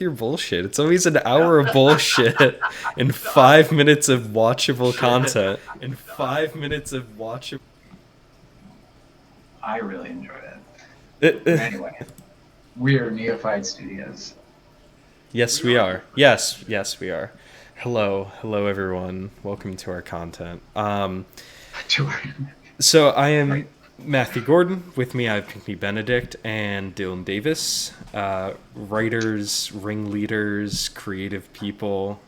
Your bullshit. It's always an hour of bullshit and 5 minutes of watchable content. And 5 minutes of watchable. I really enjoy it. But anyway, we are Neophyte Studios. Yes, we are. Yes, we are. Hello, everyone. Welcome to our content. So I am Matthew Gordon. With me, I have Pinckney Benedict and Dylan Davis, writers, ringleaders, creative people,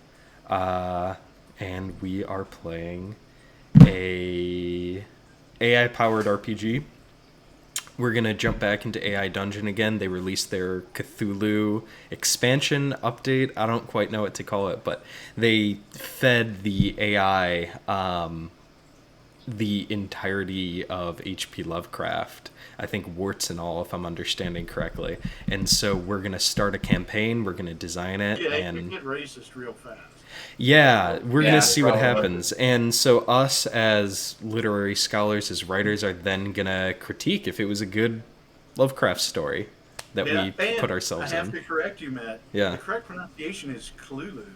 and we are playing a AI-powered RPG. We're going to jump back into AI Dungeon again. They released their Cthulhu expansion update. I don't quite know what to call it, but they fed the AI the entirety of H.P. Lovecraft. I think warts and all, if I'm understanding correctly. And so we're going to start a campaign. We're going to design it. Yeah, and you get racist real fast. Yeah, we're going to see what happens. And so us as literary scholars, as writers, are then going to critique if it was a good Lovecraft story that we put ourselves in. I have to correct you, Matt. Yeah. The correct pronunciation is Cthulhu.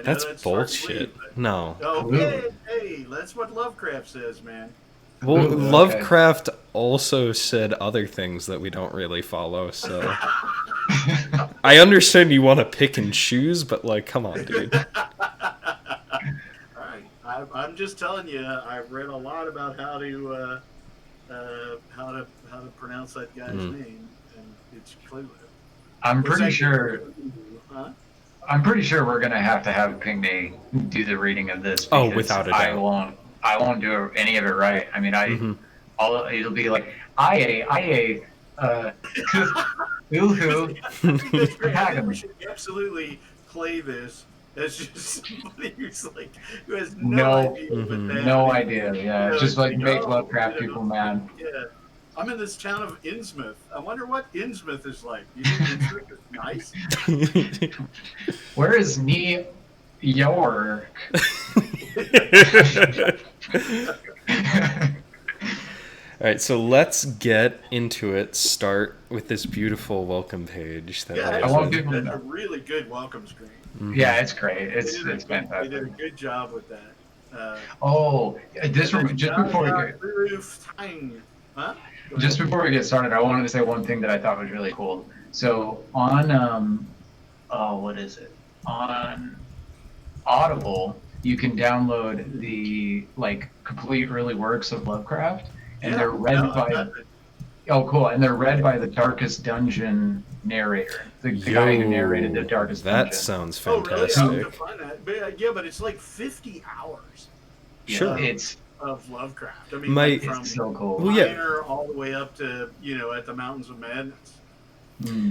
That's bullshit. No. Okay, hey, that's what Lovecraft says, man. Well, Lovecraft also said other things that we don't really follow, so... I understand you want to pick and choose, but, like, come on, dude. Alright, I'm just telling you, I've read a lot about how to pronounce that guy's name, and it's Cthulhu. I'm pretty sure we're gonna have Pinckney do the reading of this. Oh, without a doubt. I won't do any of it right. I mean, it'll be like Cthulhu. I think we should absolutely play this as just somebody who has no idea. Yeah, just like make Lovecraft people mad. Yeah. I'm in this town of Innsmouth. I wonder what Innsmouth is like. You think Innsmouth is nice? Where is New York? All right, so let's get into it. Start with this beautiful welcome page. I want people to know. A really good welcome screen. Mm-hmm. Yeah, it's great. It's fantastic. They did a good job with that. Just before we get started, I wanted to say one thing that I thought was really cool. So on on Audible, you can download the complete early works of Lovecraft, and they're read by. Oh, cool! And they're read by the Darkest Dungeon narrator, the guy who narrated the Darkest Dungeon. That sounds fantastic. Oh, really? I'm find that. But it's like 50 hours. Sure. It's of Lovecraft. I mean, from it's so cool. Minor all the way up to at the Mountains of Madness.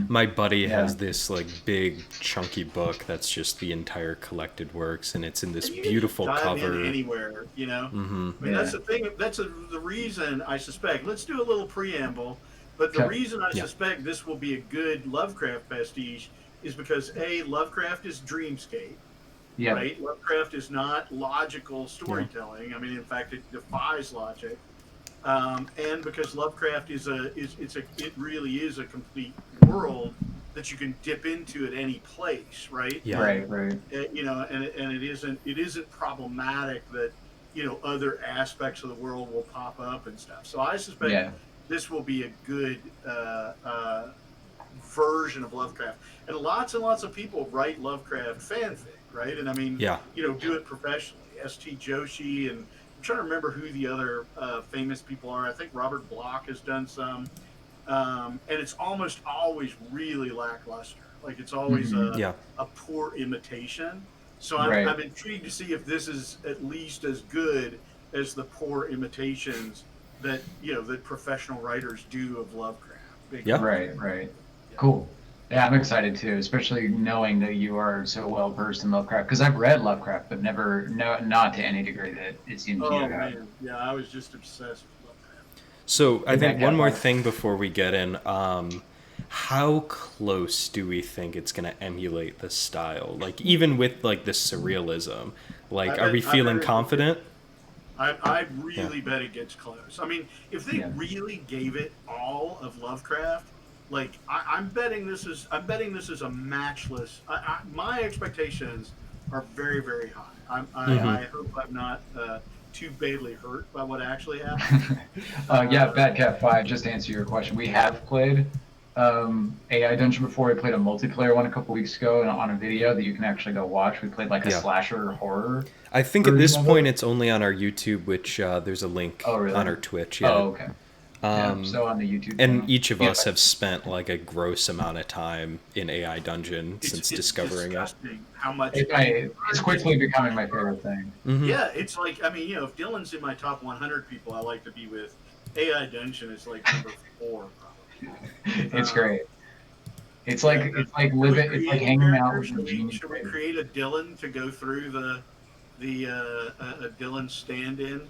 My buddy has this big chunky book that's just the entire collected works, and it's in this beautiful cover. Anywhere, Mm-hmm. I mean, that's the thing. That's the reason I suspect. Let's do a little preamble. But the reason I suspect this will be a good Lovecraft pastiche is because Lovecraft is dreamscape. Yeah. Right. Lovecraft is not logical storytelling. I mean, in fact, it defies logic. And because Lovecraft it really is a complete world that you can dip into at any place, right? Yeah. Right. And it isn't problematic that other aspects of the world will pop up and stuff. So I suspect this will be a good version of Lovecraft. And lots of people write Lovecraft fanfic, right? And I mean, do it professionally. S.T. Joshi, and I'm trying to remember who the other famous people are. I think Robert Bloch has done some. And it's almost always really lackluster. Like it's always a poor imitation. So I'm intrigued to see if this is at least as good as the poor imitations that that professional writers do of Lovecraft. Right. Yeah. Cool. Yeah, I'm excited too, especially knowing that you are so well versed in Lovecraft. Because I've read Lovecraft, but not to any degree that it seems you have. Man. Yeah, I was just obsessed with Lovecraft. So I think one more thing before we get in. How close do we think it's going to emulate the style? Even with the surrealism, are we feeling confident? I really bet it gets close. I mean, if they really gave it all of Lovecraft, Like I'm betting this is a matchless. My expectations are very very high. I hope I'm not too badly hurt by what actually happened. Yeah, Batcat 5, just to answer your question, we have played AI Dungeon before. We played a multiplayer one a couple weeks ago and on a video that you can actually go watch. We played like a slasher horror. I think at this point it's only on our YouTube, which there's a link on our Twitch. Yeah. Oh, okay. So on the YouTube channel. And each of us have spent like a gross amount of time in AI Dungeon since discovering it. How much it's quickly becoming my favorite thing. Yeah, it's like, I mean, if Dylan's in my top 100 people I like to be with, AI Dungeon is like number 4 probably. It's great. It's like living. It's like hanging out with a genius. Should we create a Dylan to go through a Dylan stand-in?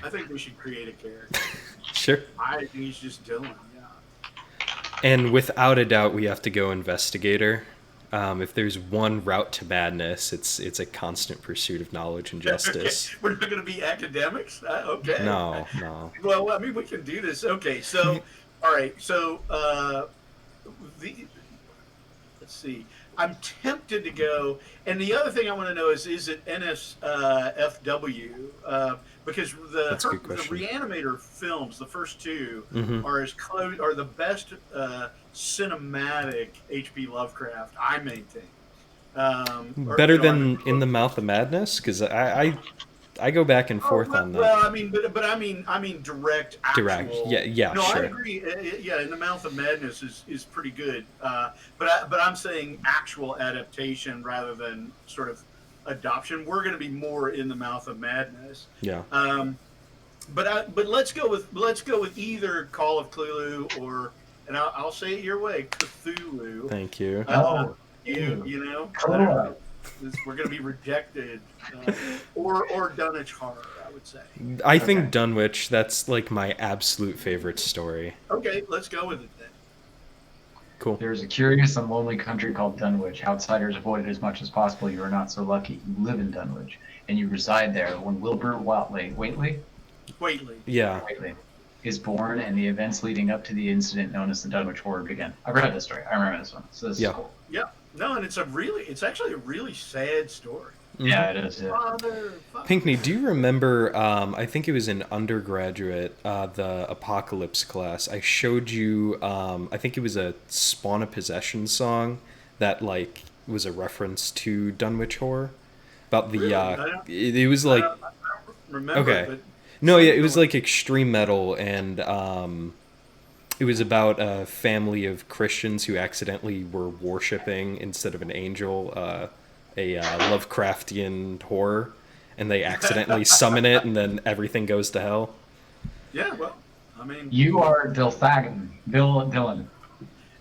I think we should create a character. Sure. I think he's just Dylan. Yeah. And without a doubt, we have to go investigator. If there's one route to madness, it's a constant pursuit of knowledge and justice. Okay. We're not going to be academics? Okay. No. Well, I mean, we can do this. Okay, so, all right, so, let's see. I'm tempted to go, and the other thing I want to know is it NSFW? Because the Reanimator films, the first two, are the best cinematic H.P. Lovecraft, I maintain. Better than In the Mouth of Madness, because I go back and forth on that. Well, I mean, but I mean direct, actual. Direct, yeah, no, sure. I agree. Yeah, In the Mouth of Madness is pretty good. But I'm saying actual adaptation rather than sort of adoption. We're going to be more In the Mouth of Madness. Yeah. But let's go with either Call of Cthulhu or, and I'll say it your way, Cthulhu. Thank you. You know. Cool. We're going to be rejected, or Dunwich Horror, I would say. I think Dunwich, that's like my absolute favorite story. Okay, let's go with it then. Cool. There's a curious and lonely country called Dunwich. Outsiders avoid it as much as possible. You are not so lucky. You live in Dunwich, and you reside there when Wilbur Whately is born, and the events leading up to the incident known as the Dunwich Horror begin. I've read this story. I remember this one. So this is cool. Yeah. No, and it's actually a really sad story. Yeah, it is. Yeah. Pinckney, do you remember, I think it was in undergraduate, the Apocalypse class, I showed you, I think it was a Spawn of Possession song that, like, was a reference to Dunwich Horror? About the, really? It was like... I don't remember, okay. But no, yeah, it was like extreme metal, and it was about a family of Christians who accidentally were worshipping, instead of an angel, a Lovecraftian horror, and they accidentally summon it, and then everything goes to hell. Yeah, well, I mean... You are Dylan.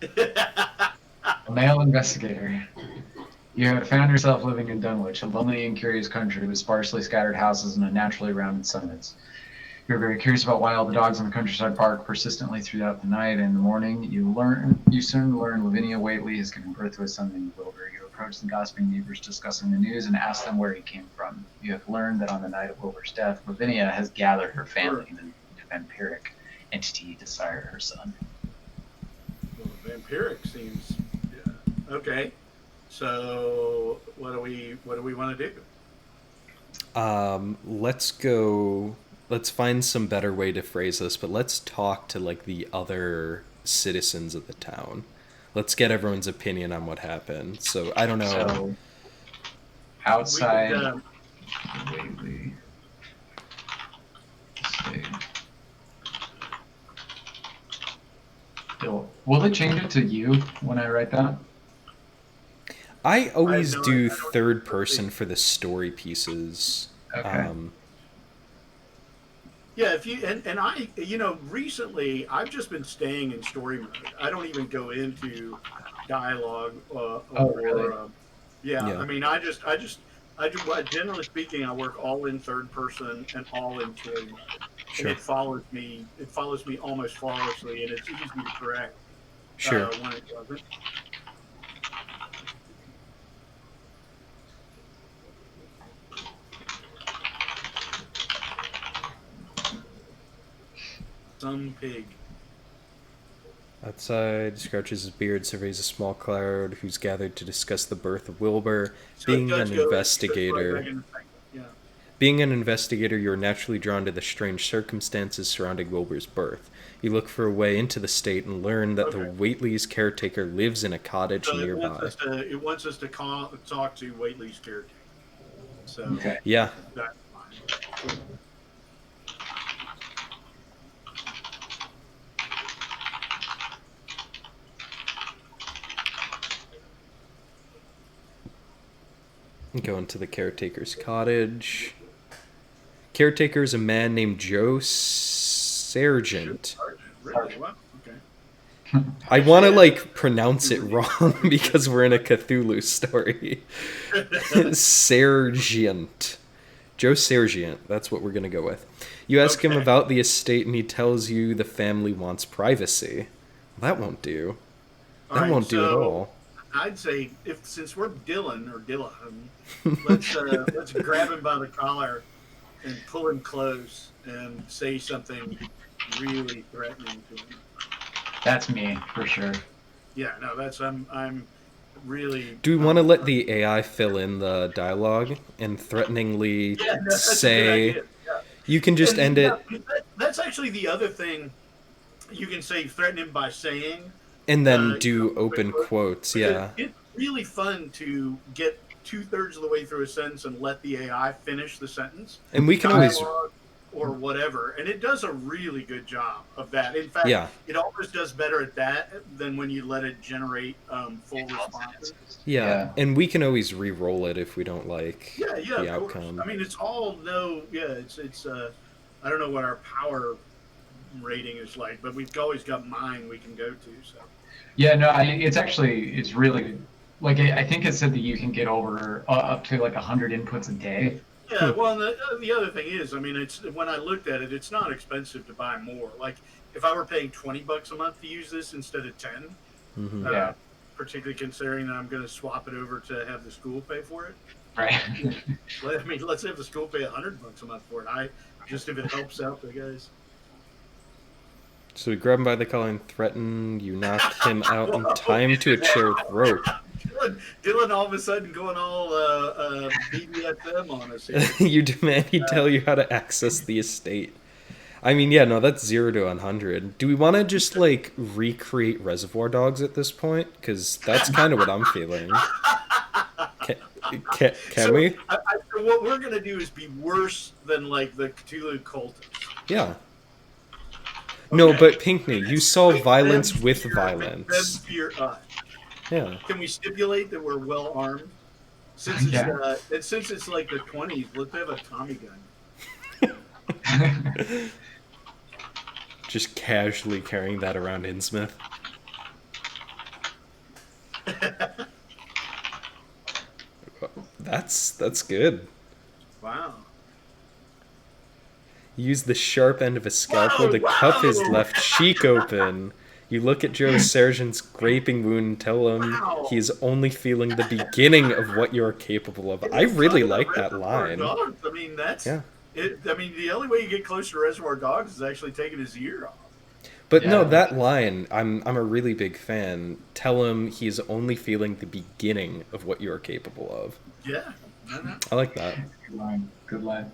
A male investigator. You have found yourself living in Dunwich, a lonely and curious country with sparsely scattered houses and unnaturally rounded summits. You're very curious about why all the dogs in the countryside bark persistently throughout the night and in the morning. You soon learn Lavinia Whately has given birth to a son named Wilbur. You approach the gossiping neighbors discussing the news and ask them where he came from. You have learned that on the night of Wilbur's death, Lavinia has gathered her family and the vampiric entity to sire her son. Well, vampiric seems... Yeah. Okay. So what do we want to do? Let's find some better way to phrase this, but let's talk to like the other citizens of the town. Let's get everyone's opinion on what happened. So I don't know. So, outside Whately. Will it change it to you when I write that? I always do third person for the story pieces. Okay. Yeah, if you and I, recently I've just been staying in story mode. I don't even go into dialogue. Really? Yeah. I mean, I do. Generally speaking, I work all in third person and all in story mode. Sure. And it follows me almost flawlessly, and it's easy to correct. Sure. When it doesn't. Some pig. Outside, scratches his beard, surveys a small crowd who's gathered to discuss the birth of Wilbur. So it does go, it goes right back into yeah. Being an investigator, you're naturally drawn to the strange circumstances surrounding Wilbur's birth. You look for a way into the state and learn that the Whately's caretaker lives in a cottage nearby. It wants us to talk to Whately's caretaker. So yeah. That's fine. Go into the caretaker's cottage. Caretaker is a man named Joe Sargent. I want to like pronounce it wrong because we're in a Cthulhu story. Sargent. Joe Sargent. That's what we're going to go with. You ask him about the estate and he tells you the family wants privacy. That won't do. That won't do at all. I'd say since we're Dylan, let's grab him by the collar and pull him close and say something really threatening to him. That's me for sure. Yeah, no, I'm really. Do we want to let the AI fill in the dialogue and threateningly say? Yeah. You can just end it. That's actually the other thing. You can say threaten him by saying. And then do open quotes, yeah. It's really fun to get 2/3 of the way through a sentence and let the AI finish the sentence. And we can always... Or whatever. And it does a really good job of that. In fact, it almost does better at that than when you let it generate full responses. Yeah, and we can always re-roll it if we don't like the outcome. I mean, it's all it's I don't know what our power rating is like, but we've always got mine we can go to, so... Yeah, no, it's really, like, I think it said that you can get over up to like 100 inputs a day. Yeah, well, the other thing is, I mean, it's when I looked at it, it's not expensive to buy more. Like, if I were paying $20 a month to use this instead of 10, particularly considering that I'm going to swap it over to have the school pay for it. Right. I mean, let's have the school pay $100 a month for it. Just if it helps out the guys. So we grab him by the collar and threaten. You knock him out and tie him to a chair with rope. Dylan all of a sudden going all BDSM on us here. You demand he tell you how to access the estate. I mean, yeah, no, that's 0 to 100. Do we want to just, like, recreate Reservoir Dogs at this point? Because that's kind of what I'm feeling. Can we? So what we're going to do is be worse than, like, the Cthulhu cultists. Yeah. No, but Pinckney, you saw violence with violence. Them fear us. Yeah. Can we stipulate that we're well armed? Since it's like the 20s, let's have a Tommy gun. Just casually carrying that around Innsmouth. That's good. Wow. Use the sharp end of a scalpel to cuff his left cheek open. You look at Joe Sargent's gaping wound and tell him he is only feeling the beginning of what you're capable of. I really like that line. I mean, that's it. I mean, the only way you get closer to Reservoir Dogs is actually taking his ear off. But no, that line, I'm a really big fan. Tell him he's only feeling the beginning of what you're capable of. Yeah. I like that. Good line. Good line.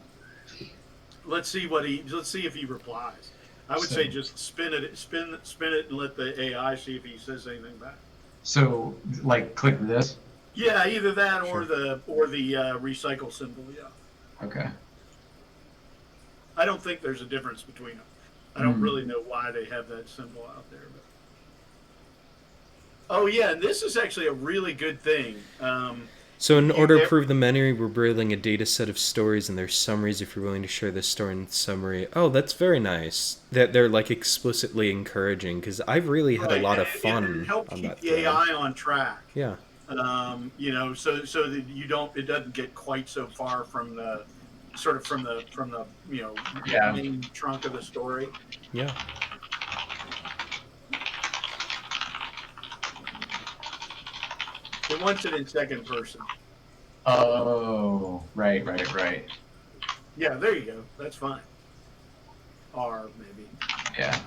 Let's see if he replies. I would say just spin it, and let the AI see if he says anything back. So, like, click this. Yeah, either that or the recycle symbol. Yeah. Okay. I don't think there's a difference between them. I don't really know why they have that symbol out there. But... Oh yeah, and this is actually a really good thing. So in order to prove the memory, we're building a data set of stories and their summaries if you're willing to share this story in summary. Oh, that's very nice. That they're like explicitly encouraging, because I've really had a lot of fun and help on keep that the thread. AI on track. Yeah. You know, so that it doesn't get quite so far from the you know, main trunk of the story. Yeah. It wants it in second person. Oh, right. Yeah, there you go. That's fine. R, maybe. Yeah.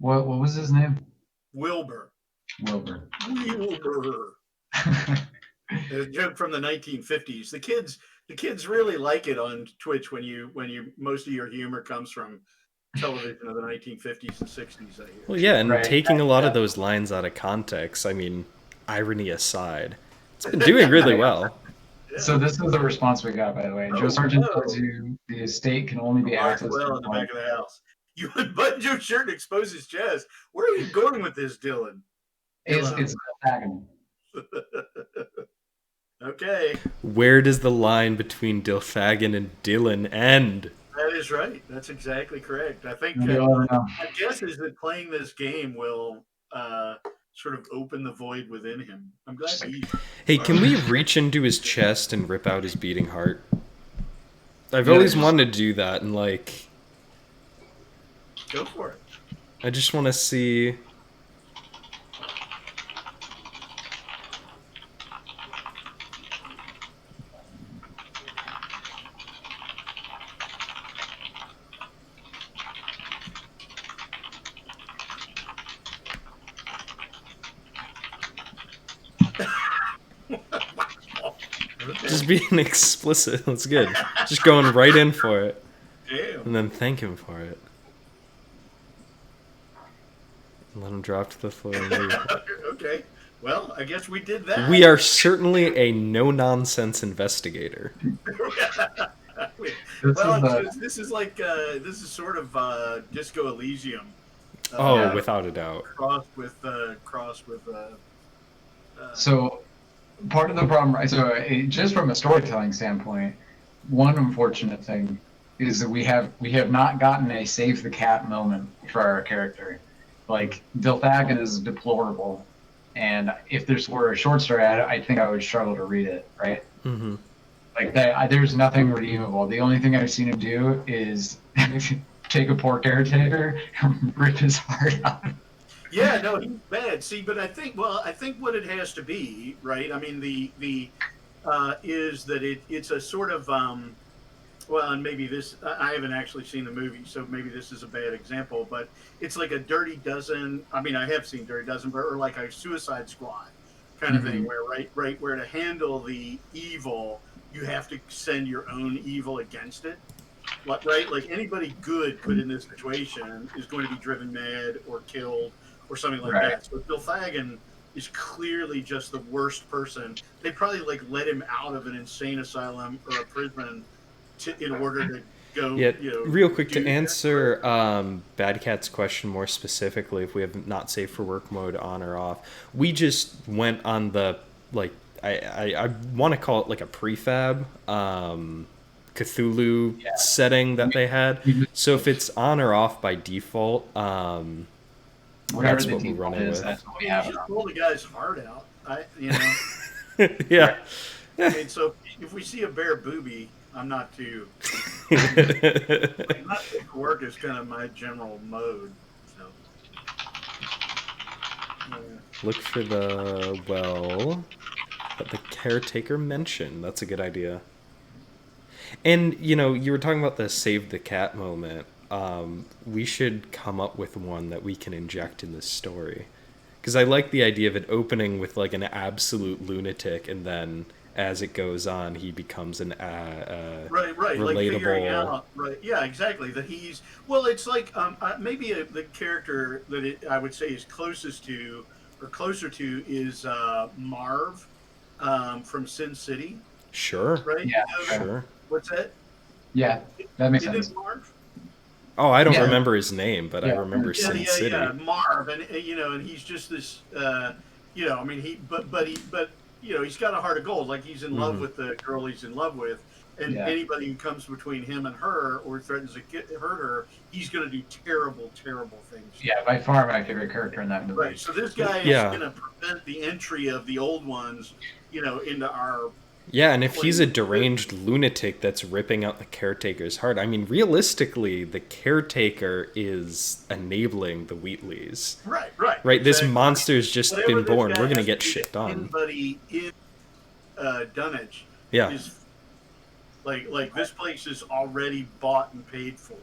What was his name? Wilbur. Wilbur. Wilbur. A joke from the 1950s. The kids really like it on Twitch when you most of your humor comes from television of the 1950s and 60s. I hear. Well, yeah, and right. taking a lot of those lines out of context. I mean, irony aside, it's been doing really well. Yeah. So this is the response we got, by the way. Joe Sargent tells you the estate can only be accessed. Well, in the back of the house. You unbutton Joe's shirt and expose his chest. Where are you going with this, Dylan? It's Dilthagen. Okay. Where does the line between Dilthagen and Dylan end? That is right. That's exactly correct. I think my guess is that playing this game will sort of open the void within him. I'm glad he. Hey, can we reach into his chest and rip out his beating heart? I've always wanted to do that, and like. Go for it. I just want to see. Just being explicit. That's good. Just going right in for it. Damn. And then thank him for it. Let him drop to the floor. Okay. Well, I guess we did that. We are certainly a no-nonsense investigator. This is like this is sort of Disco Elysium. Without a doubt. Crossed with. So, part of the problem, just from a storytelling standpoint, one unfortunate thing is that we have not gotten a save the cat moment for our character. Like, Dilthagen is deplorable, and if this were a short story, I think I would struggle to read it, right? Mm-hmm. Like, there's nothing redeemable. The only thing I've seen him do is take a poor caretaker and rip his heart out. Yeah, no, he's bad. See, but I think what it has to be, right? I mean, the is that it's a sort of and maybe this, I haven't actually seen the movie, so maybe this is a bad example, but it's like a Dirty Dozen. I mean, I have seen Dirty Dozen, or like a Suicide Squad kind of thing, where where to handle the evil, you have to send your own evil against it. Right? Like anybody good put in this situation is going to be driven mad or killed or something like that. So Dilthagen is clearly just the worst person. They probably like let him out of an insane asylum or a prison in order to go. Yeah, real quick to answer Bad Cat's question more specifically, if we have not safe for work mode on or off, we just went on the like I want to call it like a prefab Cthulhu setting that they had. So if it's on or off by default, that's what we run it with. That's what we have. Just pull the guy's heart out. Yeah. I mean, so if we see a bare boobie, I'm not too. Not safe for work is kind of my general mode. So. Look for the that the caretaker mentioned. That's a good idea. And, you were talking about the save the cat moment. We should come up with one that we can inject in this story. Because I like the idea of it opening with, like, an absolute lunatic, and then, as it goes on, he becomes an relatable... Like figuring out, yeah, exactly. That he's... Well, it's like, maybe the character that I would say is closest to, or closer to, is Marv from Sin City. Sure. Right? Yeah, sure. What's that? Yeah, that makes sense. Is it Marv? Oh, I don't remember his name, but I remember Sin City. Yeah, Marv, and and he's just this, I mean, he's got a heart of gold. Like he's in love with the girl he's in love with, and anybody who comes between him and her or threatens to hurt her, he's going to do terrible, terrible things. Yeah, by far my favorite character in that movie. Right. So this guy is going to prevent the entry of the old ones, into our. Yeah, and if he's a deranged lunatic that's ripping out the caretaker's heart, I mean, realistically, the caretaker is enabling the Wheatleys. Right. Right, exactly. This monster's just been born. We're going to get shit done. Anybody in Dunwich is like this place is already bought and paid for.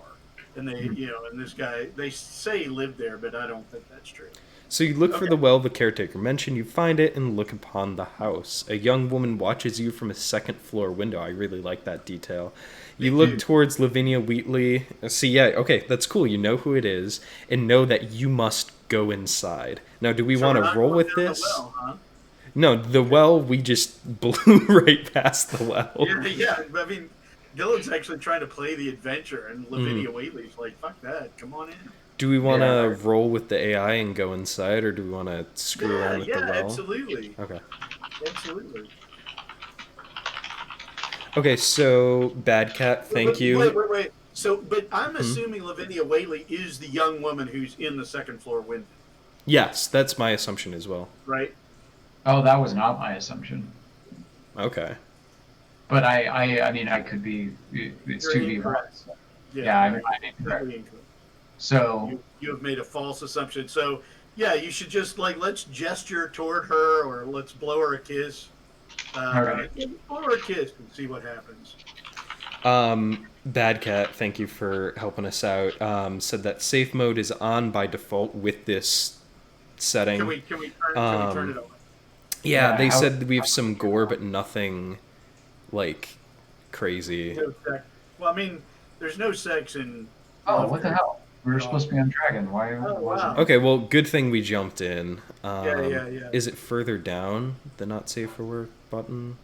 and they, and this guy, they say he lived there, but I don't think that's true. So you look for the well the caretaker mentioned, you find it, and look upon the house. A young woman watches you from a second-floor window. I really like that detail. You look towards Lavinia Wheatley. See, yeah, okay, that's cool. You know who it is, and know that you must go inside. Now, do we want to roll with this? Well, huh? No, the well, we just blew right past the well. Yeah. I mean, Dylan's actually trying to play the adventure, and Lavinia Wheatley's like, fuck that, come on in. Do we want to roll with the AI and go inside, or do we want to screw around with the well? Yeah, absolutely. Okay. Absolutely. Okay, so Bad Cat, thank you. Wait. So, but I'm assuming Lavinia Whaley is the young woman who's in the second floor window. Yes, that's my assumption as well. Right. Oh, that was not my assumption. Okay. But I mean, I could be. It's 2v1. Yeah, I'm incorrect. So you have made a false assumption. So yeah, you should just let's gesture toward her, or let's blow her a kiss. Blow her a kiss and see what happens. Bad Cat, thank you for helping us out. Said that safe mode is on by default with this setting. Can we turn it on? Yeah, they said we have some gore, but nothing crazy. No sex. Well, I mean, there's no sex in. Oh, what the hell? We were supposed to be on Dragon. Why wasn't? Okay, well, good thing we jumped in. Yeah. Is it further down, the not safe for work button?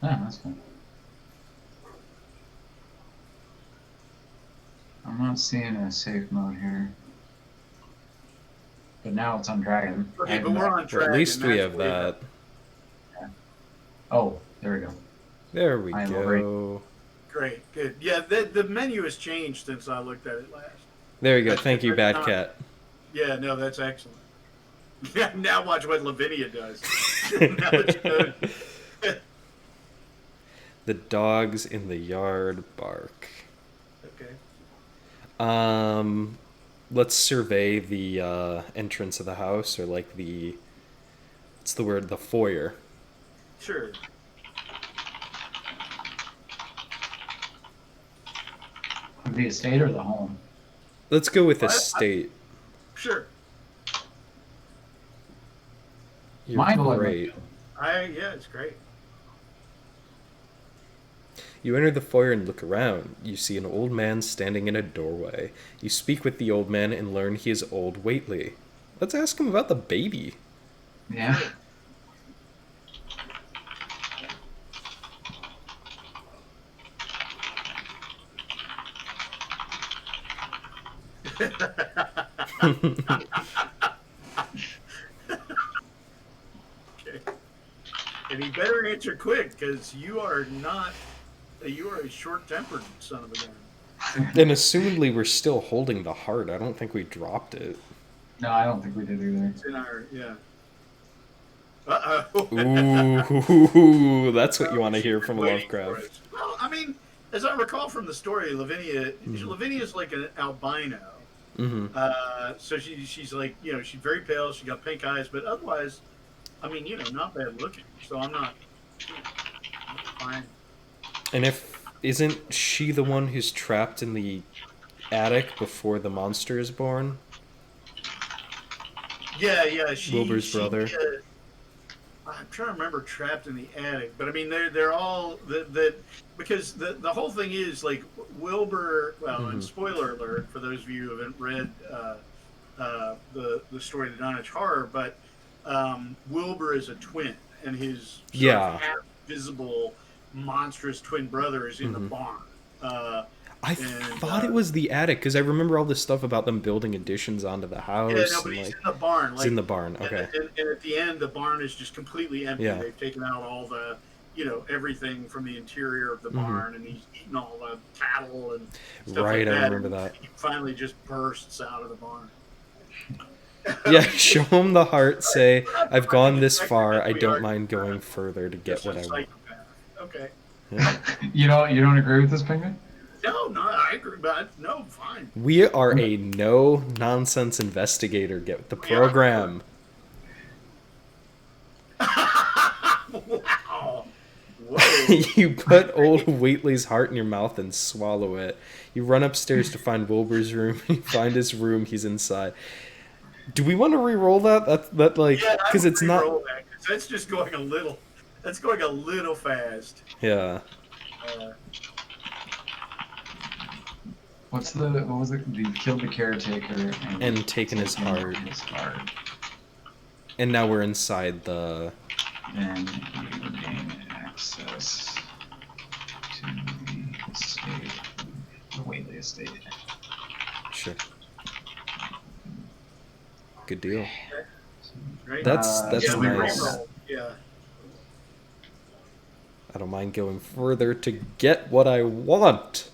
Yeah, that's fine. I'm not seeing a safe mode here. But now it's on Dragon. Okay, but we're on Dragon. At least we have that. Yeah. Oh, there we go. There we go. Great, good. Yeah, the menu has changed since I looked at it last. There you go. Thank you, Bad Cat. Yeah, no, that's excellent. Yeah, now watch what Lavinia does. Now it's good. The dogs in the yard bark. Okay. Let's survey the entrance of the house, or what's the word? The foyer. Sure. The estate or the home? Let's go with estate. Sure. You're great. Yeah, it's great. You enter the foyer and look around. You see an old man standing in a doorway. You speak with the old man and learn he is old Whately. Let's ask him about the baby. Yeah. Okay. And he better answer quick, because you are a short-tempered son of a gun. And assumedly we're still holding the heart. I don't think we dropped it. No, I don't think we did either. It's in our, yeah. Uh-oh. Ooh, that's what you want to hear from Lovecraft. Well, I mean, as I recall from the story, Lavinia's like an albino. Mm-hmm. So she's like, she's very pale. She got pink eyes, but otherwise, I mean, not bad looking. So I'm fine. And isn't she the one who's trapped in the attic before the monster is born? Yeah. Wilbur's brother. I'm trying to remember trapped in the attic, but I mean they're all because the whole thing is like Wilbur. Well, and spoiler alert for those of you who haven't read the story of the Dunwich Horror, but Wilbur is a twin, and his half visible monstrous twin brother is in the barn. I thought it was the attic, because I remember all this stuff about them building additions onto the house. Yeah, no, but he's in the barn. He's in the barn, okay. And at the end, the barn is just completely empty. Yeah. They've taken out all the, everything from the interior of the barn, and he's eaten all the cattle and stuff like that. I remember that. He finally just bursts out of the barn. Yeah, show him the heart, say, I've gone this far, I don't mind going further to get what I want. Okay. Yeah. You don't agree with this, Pinckney? No, I agree, but no, fine. We are a no-nonsense investigator. Get with the program. Wow. Whoa. You put old Whately's heart in your mouth and swallow it. You run upstairs to find Wilbur's room. You find his room. He's inside. Do we want to re-roll that? That like, Yeah, because it's not. That, 'cause that's just going a little. That's going a little fast. Yeah. What was it? You killed the caretaker and taken his heart. And now we're inside the. And you gain access to the estate, the Whately estate. Sure. Good deal. Right? That's nice. Yeah. I don't mind going further to get what I want.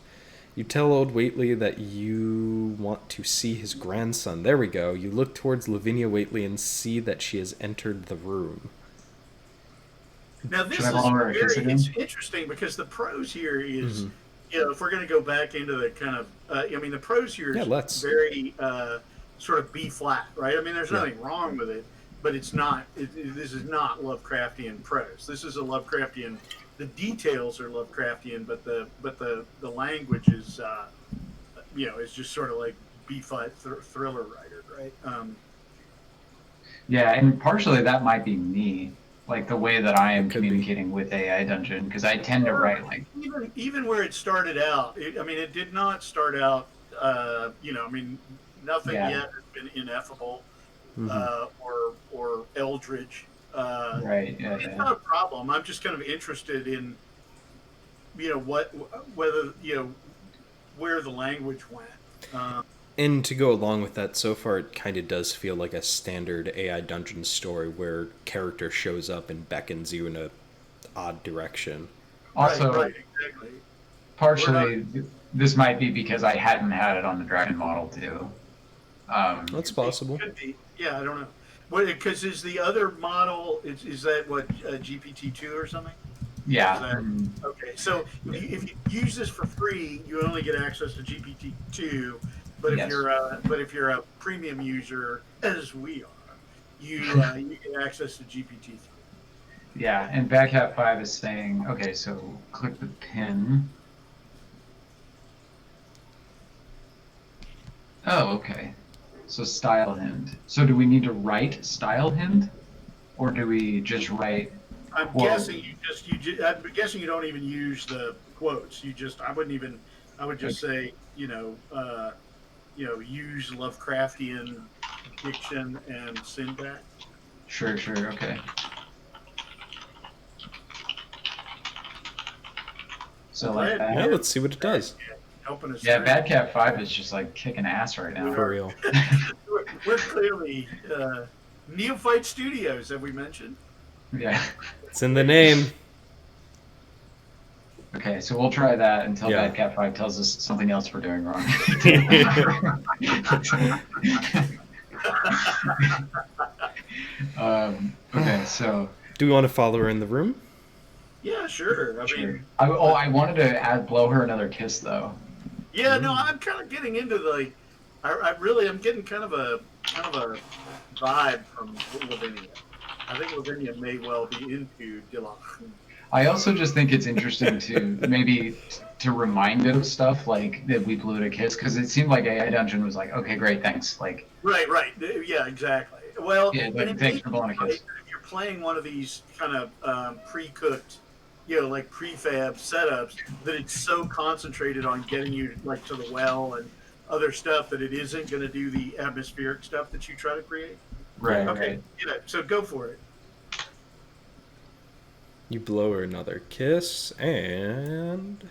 You tell old Whately that you want to see his grandson. There we go. You look towards Lavinia Whately and see that she has entered the room. Now this is it's interesting because the prose here is, you know, if we're going to go back into the kind of, I mean, the prose here is very sort of B flat, right? I mean, there's nothing wrong with it, but it's not. This is not Lovecraftian prose. This is a Lovecraftian. The details are Lovecraftian, but the language is, you know, is just sort of like B flat thriller writer, right? Yeah, and partially that might be me. Like the way that I am communicating with AI Dungeon, because I tend to write like even where it started out. I mean, it did not start out. You know, I mean, nothing yet has been ineffable or eldritch. Right. Yeah, it's not a problem. I'm just kind of interested in, you know, whether you know where the language went. And to go along with that, so far it kind of does feel like a standard AI Dungeon story where character shows up and beckons you in a odd direction. Also, right, exactly. Partially, this might be because I hadn't had it on the Dragon model too. That's possible. Could be. Yeah, I don't know. Because is the other model is that what GPT-2 or something? Yeah. Okay, so if you use this for free, you only get access to GPT-2. But if you're a premium user, as we are, you get access to GPT-3. Yeah, and Badcat 5 is saying, okay, so click the pin. Oh, okay. So style hint. So do we need to write style hint, or do we just write? I'm guessing I'm guessing you don't even use the quotes. I would just say, you know, use Lovecraftian diction and syntax. Sure, okay. So like that. Yeah, let's see what it does. Yeah, Badcat 5 is just like kicking ass right now. For real. We're clearly Neophyte Studios, have we mentioned? Yeah. It's in the name. Okay, so we'll try that until Badcat 5 tells us something else we're doing wrong. Okay, so... Do we want to follow her in the room? Yeah, sure. I wanted to blow her another kiss, though. Yeah, no, I'm kind of getting into the... I'm getting kind of a vibe from Lavinia. I think Lavinia may well be into Dylan. I also just think it's interesting to maybe to remind it of stuff like that we blew it a kiss, because it seemed like AI Dungeon was like, okay, great, thanks. Like right, yeah, exactly. Well, yeah, thanks for blowing a kiss. If you're playing one of these kind of pre-cooked, you know, like prefab setups, that it's so concentrated on getting you like to the well and other stuff that it isn't going to do the atmospheric stuff that you try to create. Right. Okay. Right. You know, so go for it. You blow her another kiss, and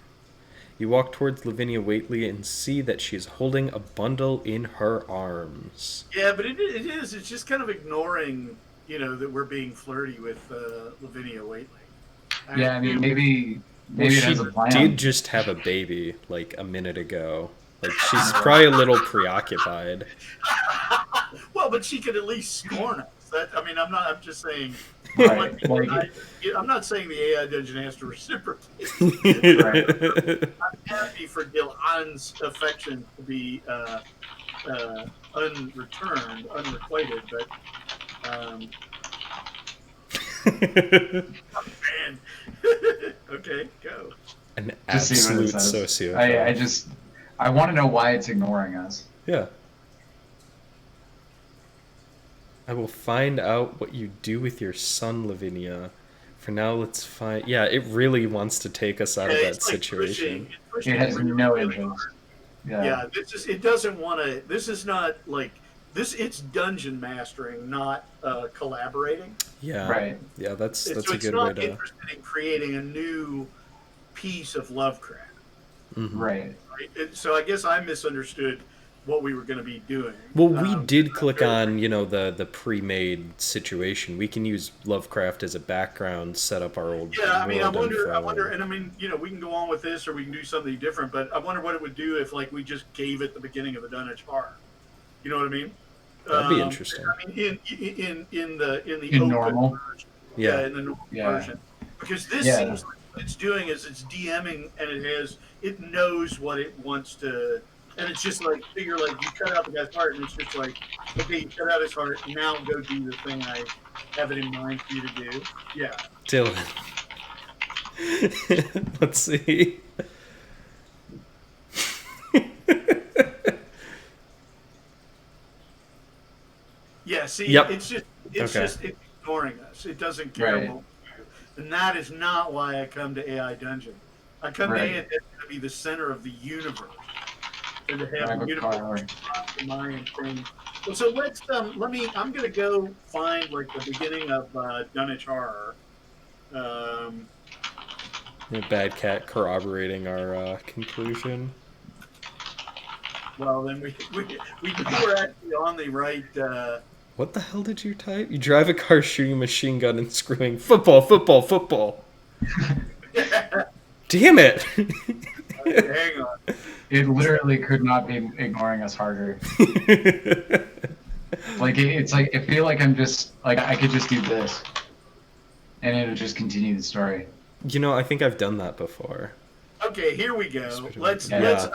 you walk towards Lavinia Whately and see that she is holding a bundle in her arms. Yeah, but it is. It's just kind of ignoring, you know, that we're being flirty with Lavinia Whately. Yeah, I mean, maybe it has a plan. She did just have a baby, like, a minute ago. Like, she's probably a little preoccupied. Well, but she could at least scorn us. I'm just saying... Right. I'm not saying the AI Dungeon has to reciprocate. Right. I'm happy for Gilhan's affection to be unrequited, but man. Okay, go. An Just see what it absolute says. sociopath. I want to know why it's ignoring us. Yeah. I will find out what you do with your son, Lavinia. For now, let's find... Yeah, it really wants to take us out of that situation. It has no interest. Yeah, it doesn't want to... This is not, like... It's dungeon mastering, not collaborating. Yeah. Right. Yeah, that's so a good way to... It's not interested in creating a new piece of Lovecraft. Mm-hmm. Right. So I guess I misunderstood what we were going to be doing. Well, we did click on, the pre-made situation. We can use Lovecraft as a background, set up our old I wonder, and we can go on with this or we can do something different, but I wonder what it would do if, like, we just gave it the beginning of the Dunwich Horror. You know what I mean? That'd be interesting. I mean, in the open normal version. Yeah. In the normal version. Because this seems like what it's doing is it's DMing, and it knows what it wants to, and it's just like, you cut out the guy's heart, and it's just like, okay, you cut out his heart, now go do the thing I have it in mind for you to do. Yeah. Dylan. Let's see. Yeah, see, yep. it's ignoring us. It doesn't care what we do. And that is not why I come to AI Dungeon. I come to AI Dungeon to be the center of the universe. And to have the universe my thing. Well, so let's I'm gonna go find, like, the beginning of Dunwich Horror. Bad Cat corroborating our conclusion. Well, then we were actually on the right. What the hell did you type? You drive a car shooting a machine gun and screaming, football, football, football. Damn it! Okay, hang on. It literally could not be ignoring us harder. It's like, I feel like I'm just, like, I could just do this. And it'll just continue the story. I think I've done that before. Okay, here we go. There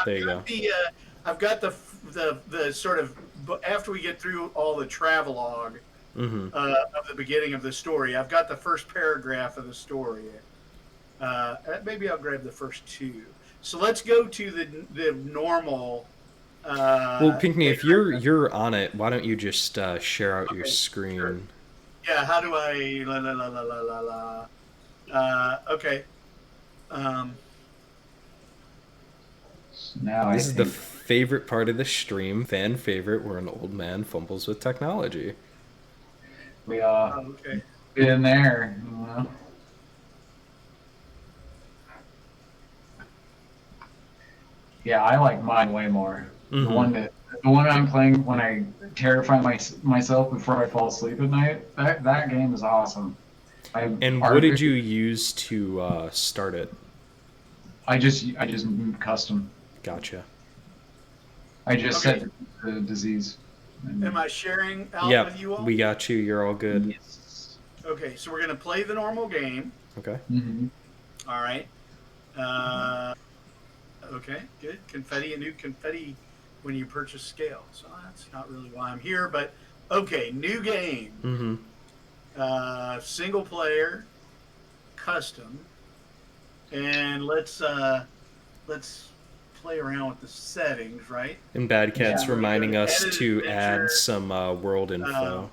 you go. I've got the sort of, after we get through all the travelogue of the beginning of the story, I've got the first paragraph of the story. Maybe I'll grab the first two. So let's go to the normal. Well, Pinckney, if you're on it, why don't you just share out your screen? Sure. Yeah. How do I? Okay. This is the favorite part of the stream, fan favorite, where an old man fumbles with technology. We been there. Yeah, I like mine way more. The one I'm playing when I terrify myself before I fall asleep at night. That game is awesome. And what did you use to start it? I just custom. Gotcha. I just set the disease. Am I sharing out with you all? We got you. You're all good. Yes. Okay, so we're going to play the normal game. Okay. Mm-hmm. All right. Okay, good. A new confetti when you purchase scale. So that's not really why I'm here, but okay, new game. Single player, custom, and let's play around with the settings, right? And Bad Cat's reminding us to add some world info.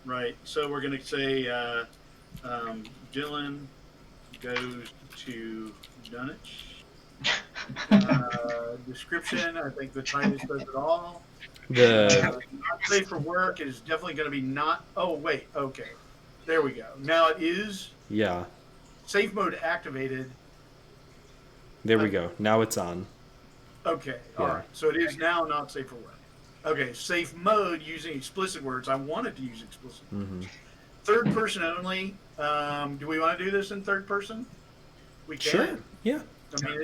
Right. So we're gonna say Dylan goes to Dunwich. Description, I think the title says it all. Not safe for work is definitely going to be not. Oh, wait. Okay. There we go. Now it is. Yeah. Safe mode activated. There we go. Now it's on. Okay. All right. So it is now not safe for work. Okay. Safe mode using explicit words. I wanted to use explicit words. Third person only. Do we want to do this in third person? We can. Sure. Yeah. I mean,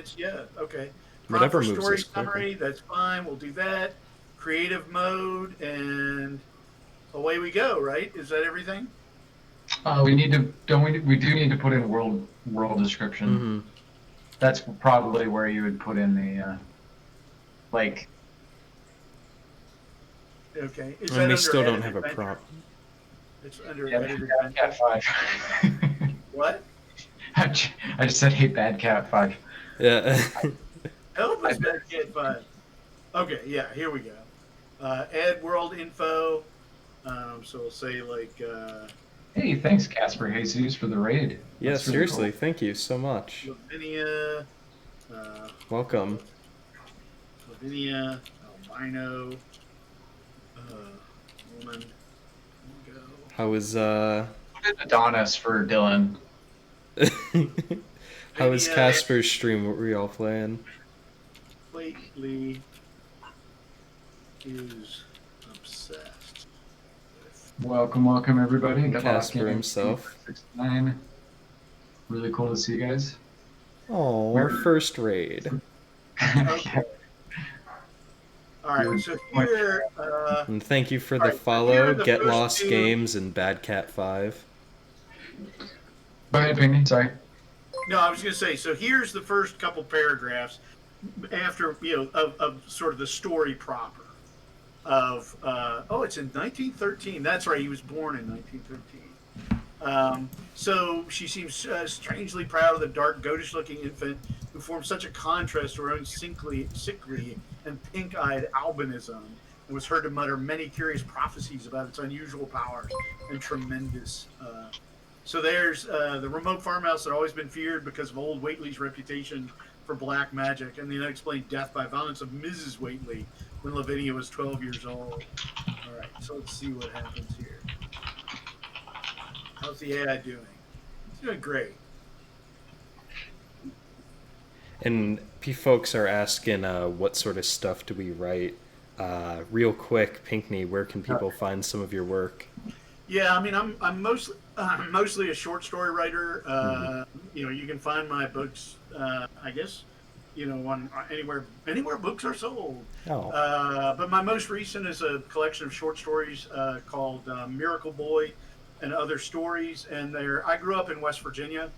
okay. Whatever Proper moves story us summary, that's fine. We'll do that. Creative mode, and away we go. Right? Is that everything? We do need to put in world description. That's probably where you would put in the like. Okay. And we still don't have a prompt. It's under edited Cat 5. What? I just said, hey, Bad Cat 5. Yeah. Help us, Bad Cat 5. Okay, yeah, here we go. Add world info. So we'll say like. Hey, thanks, Casper Jesus, for the raid. Yeah, That's really seriously, cool. thank you so much. Lavinia. Welcome. Lavinia. Albino. Woman. Go. How was Adonis for Dylan. How was Casper's stream? What were y'all playing? Lately is obsessed with. Welcome everybody. Casper himself. 69. Really cool to see you guys. Oh, our first raid. Okay. All right, so here. And thank you for the follow. Get Lost two... Games and Bad Cat 5. Go ahead, Pinckney. Sorry. No, I was going to say. So here's the first couple paragraphs after of sort of the story proper of. It's in 1913. That's right. He was born in 1913. So she seems strangely proud of the dark, goatish-looking infant who formed such a contrast to her own sickly and pink-eyed albinism, and was heard to mutter many curious prophecies about its unusual powers and tremendous. So there's the remote farmhouse that had always been feared because of old Whately's reputation for black magic, and the unexplained death by violence of Mrs. Whately when Lavinia was 12 years old. All right, so let's see what happens here. How's the AI doing? It's doing great. And folks are asking what sort of stuff do we write. Real quick, Pinckney, where can people find some of your work? Yeah, I mean, I'm mostly a short story writer. You can find my books, I guess, on anywhere books are sold. Oh. But my most recent is a collection of short stories called Miracle Boy and Other Stories, and I grew up in West Virginia,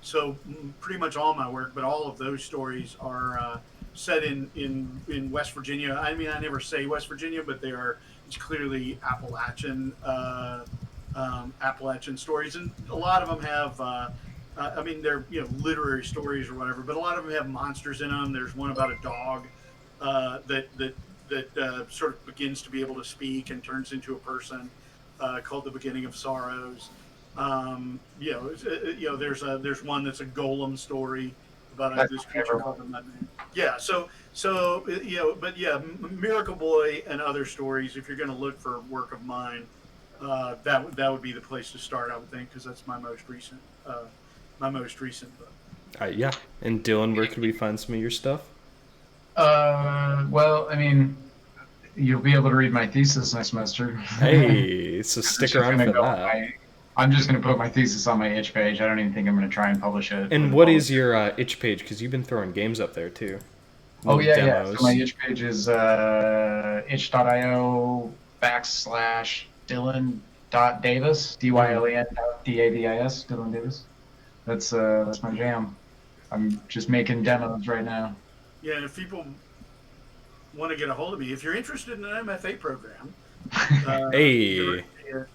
so pretty much all my work, but all of those stories are set in West Virginia. I mean, I never say West Virginia, but it's clearly Appalachian stories, and a lot of them have. They're literary stories or whatever, but a lot of them have monsters in them. There's one about a dog that sort of begins to be able to speak and turns into a person, called The Beginning of Sorrows. There's one that's a golem story about this creature called the Mudman. Yeah, Miracle Boy and Other Stories. If you're going to look for work of mine, that would be the place to start, I would think, because that's my most recent book. Yeah, and Dylan, where could we find some of your stuff? Well, I mean, you'll be able to read my thesis next semester. Hey, so stick around for that. I'm just going to put my thesis on my itch page. I don't even think I'm going to try and publish it. And what is your itch page? Because you've been throwing games up there, too. Oh, yeah. So my itch page is itch.io/Dylan.Davis, DYLEN.DAVIS, Dylan Davis. That's my jam. I'm just making demos right now. Yeah, and if people want to get a hold of me, if you're interested in an MFA program, hey.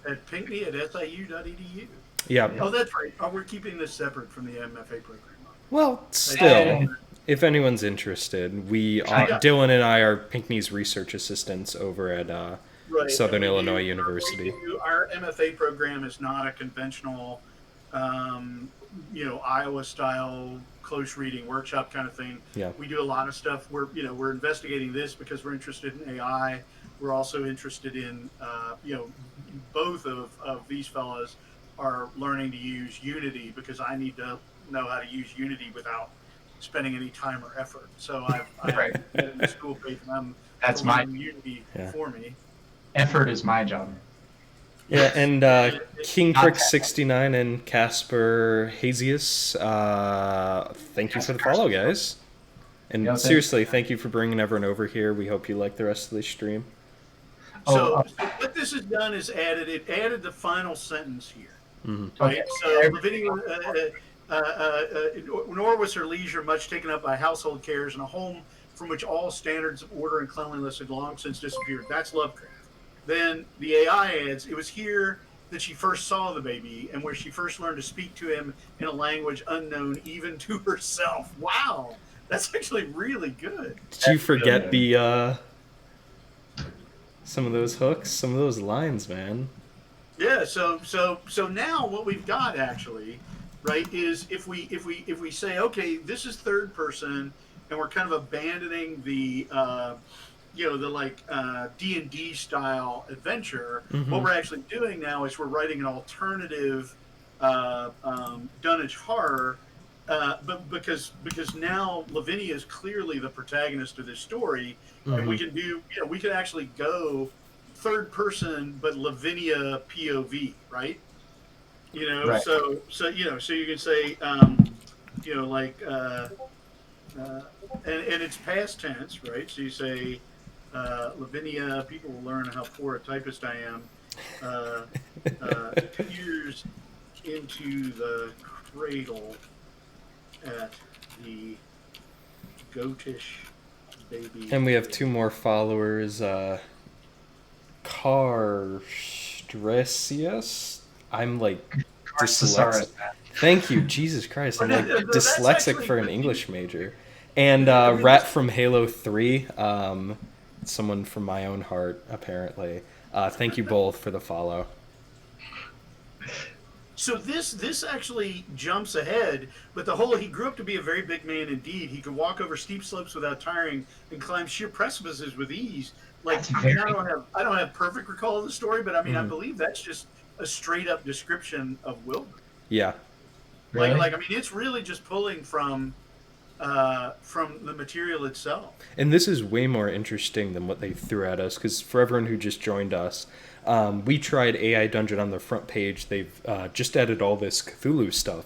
At Pinckney@siu.edu. Yeah. Oh, that's right. We're keeping this separate from the MFA program. Well, still, if anyone's interested, Dylan and I are Pinckney's research assistants over at Southern Illinois University. Our MFA program is not a conventional, Iowa-style close reading workshop kind of thing. Yeah. We do a lot of stuff. We're investigating this because we're interested in AI. We're also interested in, both of these fellas are learning to use Unity because I need to know how to use Unity without spending any time or effort. So I've been in the school page and that's my Unity for me. Effort is my job. Yeah, and King Crick 69 and Casper Hazius, thank you for the follow, guys. And seriously, thank you for bringing everyone over here. We hope you like the rest of the stream. So what this has done is added the final sentence here. Mm-hmm. Right? So the video, nor was her leisure much taken up by household cares and a home from which all standards of order and cleanliness had long since disappeared. That's Lovecraft. Then the AI adds, it was here that she first saw the baby and where she first learned to speak to him in a language unknown even to herself. Wow, that's actually really good. Did you forget the some of those hooks, some of those lines, man? Yeah. So now what we've got actually, right, is if we say, okay, this is third person, and we're kind of abandoning the the like D&D style adventure. Mm-hmm. What we're actually doing now is we're writing an alternative Dunwich Horror, but because now Lavinia is clearly the protagonist of this story, and we can do we can actually go third person but Lavinia POV, right? Right. So you can say like and it's past tense, right? So you say Lavinia, people will learn how poor a typist I am. 2 years into the cradle at the goatish baby. And we have 2 more followers. Carstressius. I'm like dyslexic. Thank you, Jesus Christ. I'm like dyslexic for an English major. And Rat from Halo 3. Someone from my own heart, apparently. Thank you both for the follow. So this actually jumps ahead, but he grew up to be a very big man indeed. He could walk over steep slopes without tiring and climb sheer precipices with ease. Like I don't have perfect recall of the story, but I mean I believe that's just a straight up description of Wilbur. Yeah. Really? Like I mean it's really just pulling from the material itself. And this is way more interesting than what they threw at us, because for everyone who just joined us, we tried AI Dungeon on their front page. They've just added all this Cthulhu stuff.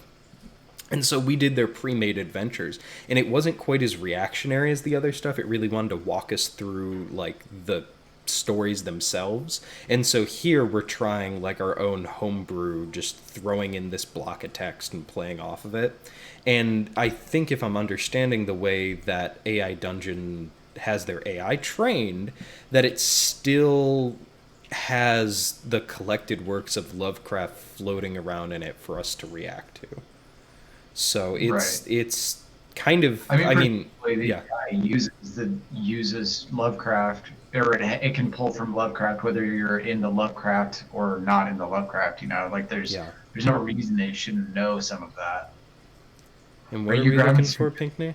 And so we did their pre-made adventures, and it wasn't quite as reactionary as the other stuff. It really wanted to walk us through like the stories themselves. And so here we're trying like our own homebrew, just throwing in this block of text and playing off of it. And I think if I'm understanding the way that AI Dungeon has their AI trained, that it still has the collected works of Lovecraft floating around in it for us to react to. So it's kind of I mean the AI uses Lovecraft, or it can pull from Lovecraft whether you're in the Lovecraft or not in the Lovecraft. Like there's no reason they shouldn't know some of that. And what are we looking for, Pinckney?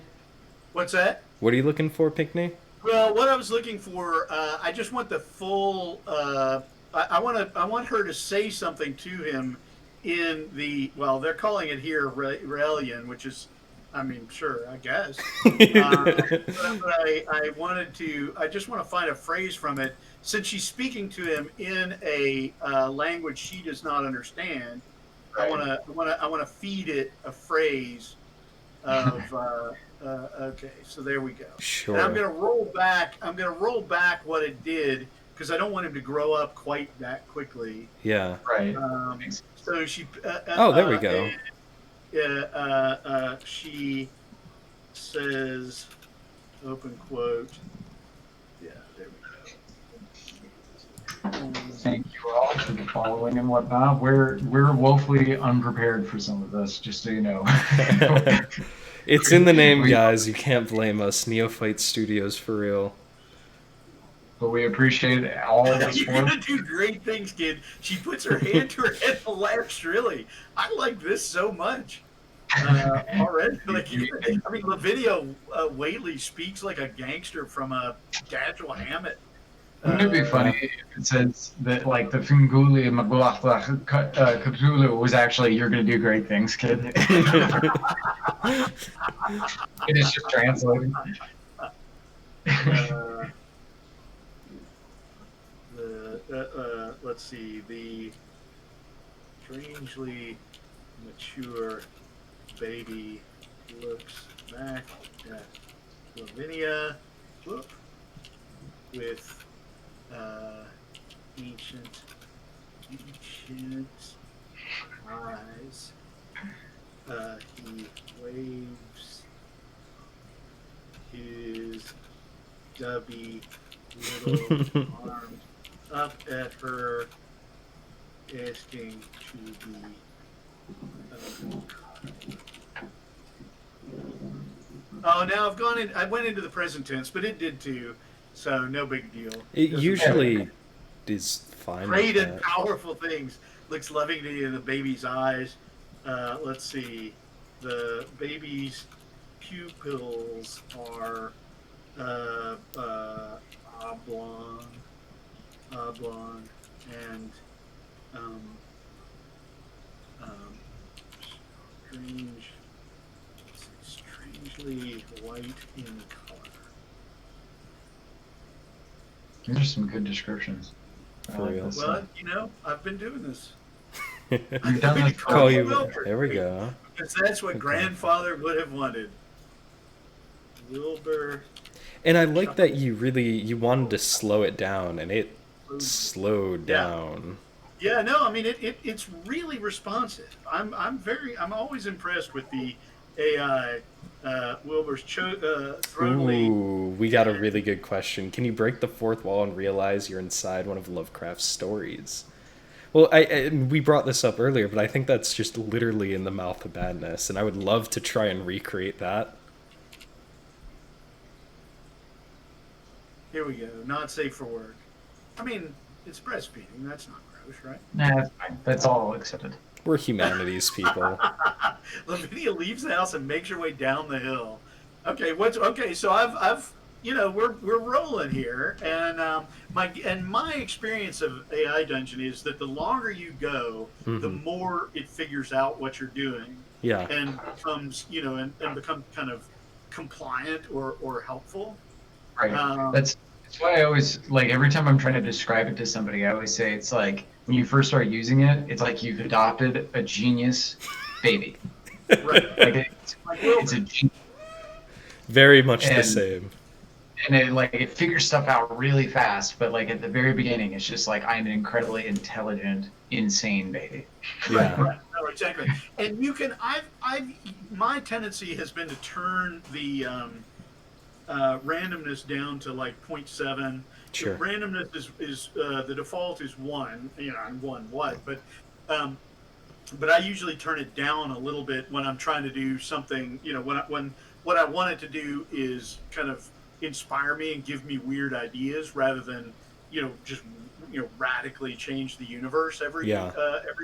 What's that? What are you looking for, Pinckney? Well, what I was looking for, I just want the full. I want her to say something to him in the. Well, they're calling it here Raelian, which is, I mean, sure, I guess. But I just want to find a phrase from it, since she's speaking to him in a language she does not understand. Right. I want to feed it a phrase of. Okay, so there we go. Sure. And I'm gonna roll back what it did, because I don't want him to grow up quite that quickly. Yeah. Right. So she. There we go. She says, open quote. Yeah, there we go. Thank you all for the following and whatnot. We're woefully unprepared for some of this, just so you know. It's in the name, guys. You can't blame us. Neophyte Studios, for real. But we appreciate all the support. You're going to do great things, kid. She puts her hand to her head and laughs shrilly. I like this so much already. Like, I mean, Lavinia Whaley speaks like a gangster from a Dashiell Hammett. Wouldn't it be funny if it says that, like, the Finguli Cthulhu was actually, you're going to do great things, kid? It is just translated. Let's see. The strangely mature baby looks back at Lavinia with ancient eyes. He waves his stubby little arms up at her asking to be. Oh, now I've gone in. I went into the present tense, but it did too, so no big deal. It usually is fine. Great and powerful things. Looks lovingly in the baby's eyes. Let's see. The baby's pupils are oblong, and strangely white in color. These are some good descriptions. For real. Well, I've been doing this. You've done this. Call you. There we go. Because that's what grandfather would have wanted. Wilbur. And I like that you wanted to slow it down, and it slowed down. Yeah, no, I mean it's really responsive. I'm always impressed with the AI. Wilbur's throttily. Ooh, we got a really good question. Can you break the fourth wall and realize you're inside one of Lovecraft's stories? Well, we brought this up earlier, but I think that's just literally in the mouth of madness, and I would love to try and recreate that. Here we go. Not safe for work. I mean, it's breastfeeding. That's not gross, right? Nah, that's fine. That's all accepted. We're humanities people. Lavinia leaves the house and makes her way down the hill. Okay, so I've we're rolling here, and my experience of AI Dungeon is that the longer you go, the more it figures out what you're doing. Yeah. And becomes and becomes kind of compliant or helpful. Right. That's why I always, like, every time I'm trying to describe it to somebody, I always say it's like when you first start using it, it's like you've adopted a genius baby. Right. It's a genius. Very much the same. And it figures stuff out really fast, but like at the very beginning, it's just like I'm an incredibly intelligent, insane baby. Yeah. Right. No, exactly. And you can. My tendency has been to turn the randomness down to like 0.7. Sure. The randomness is the default is 1. I'm 1 what, but I usually turn it down a little bit when I'm trying to do something. When what I want it to do is kind of inspire me and give me weird ideas rather than just radically change the universe every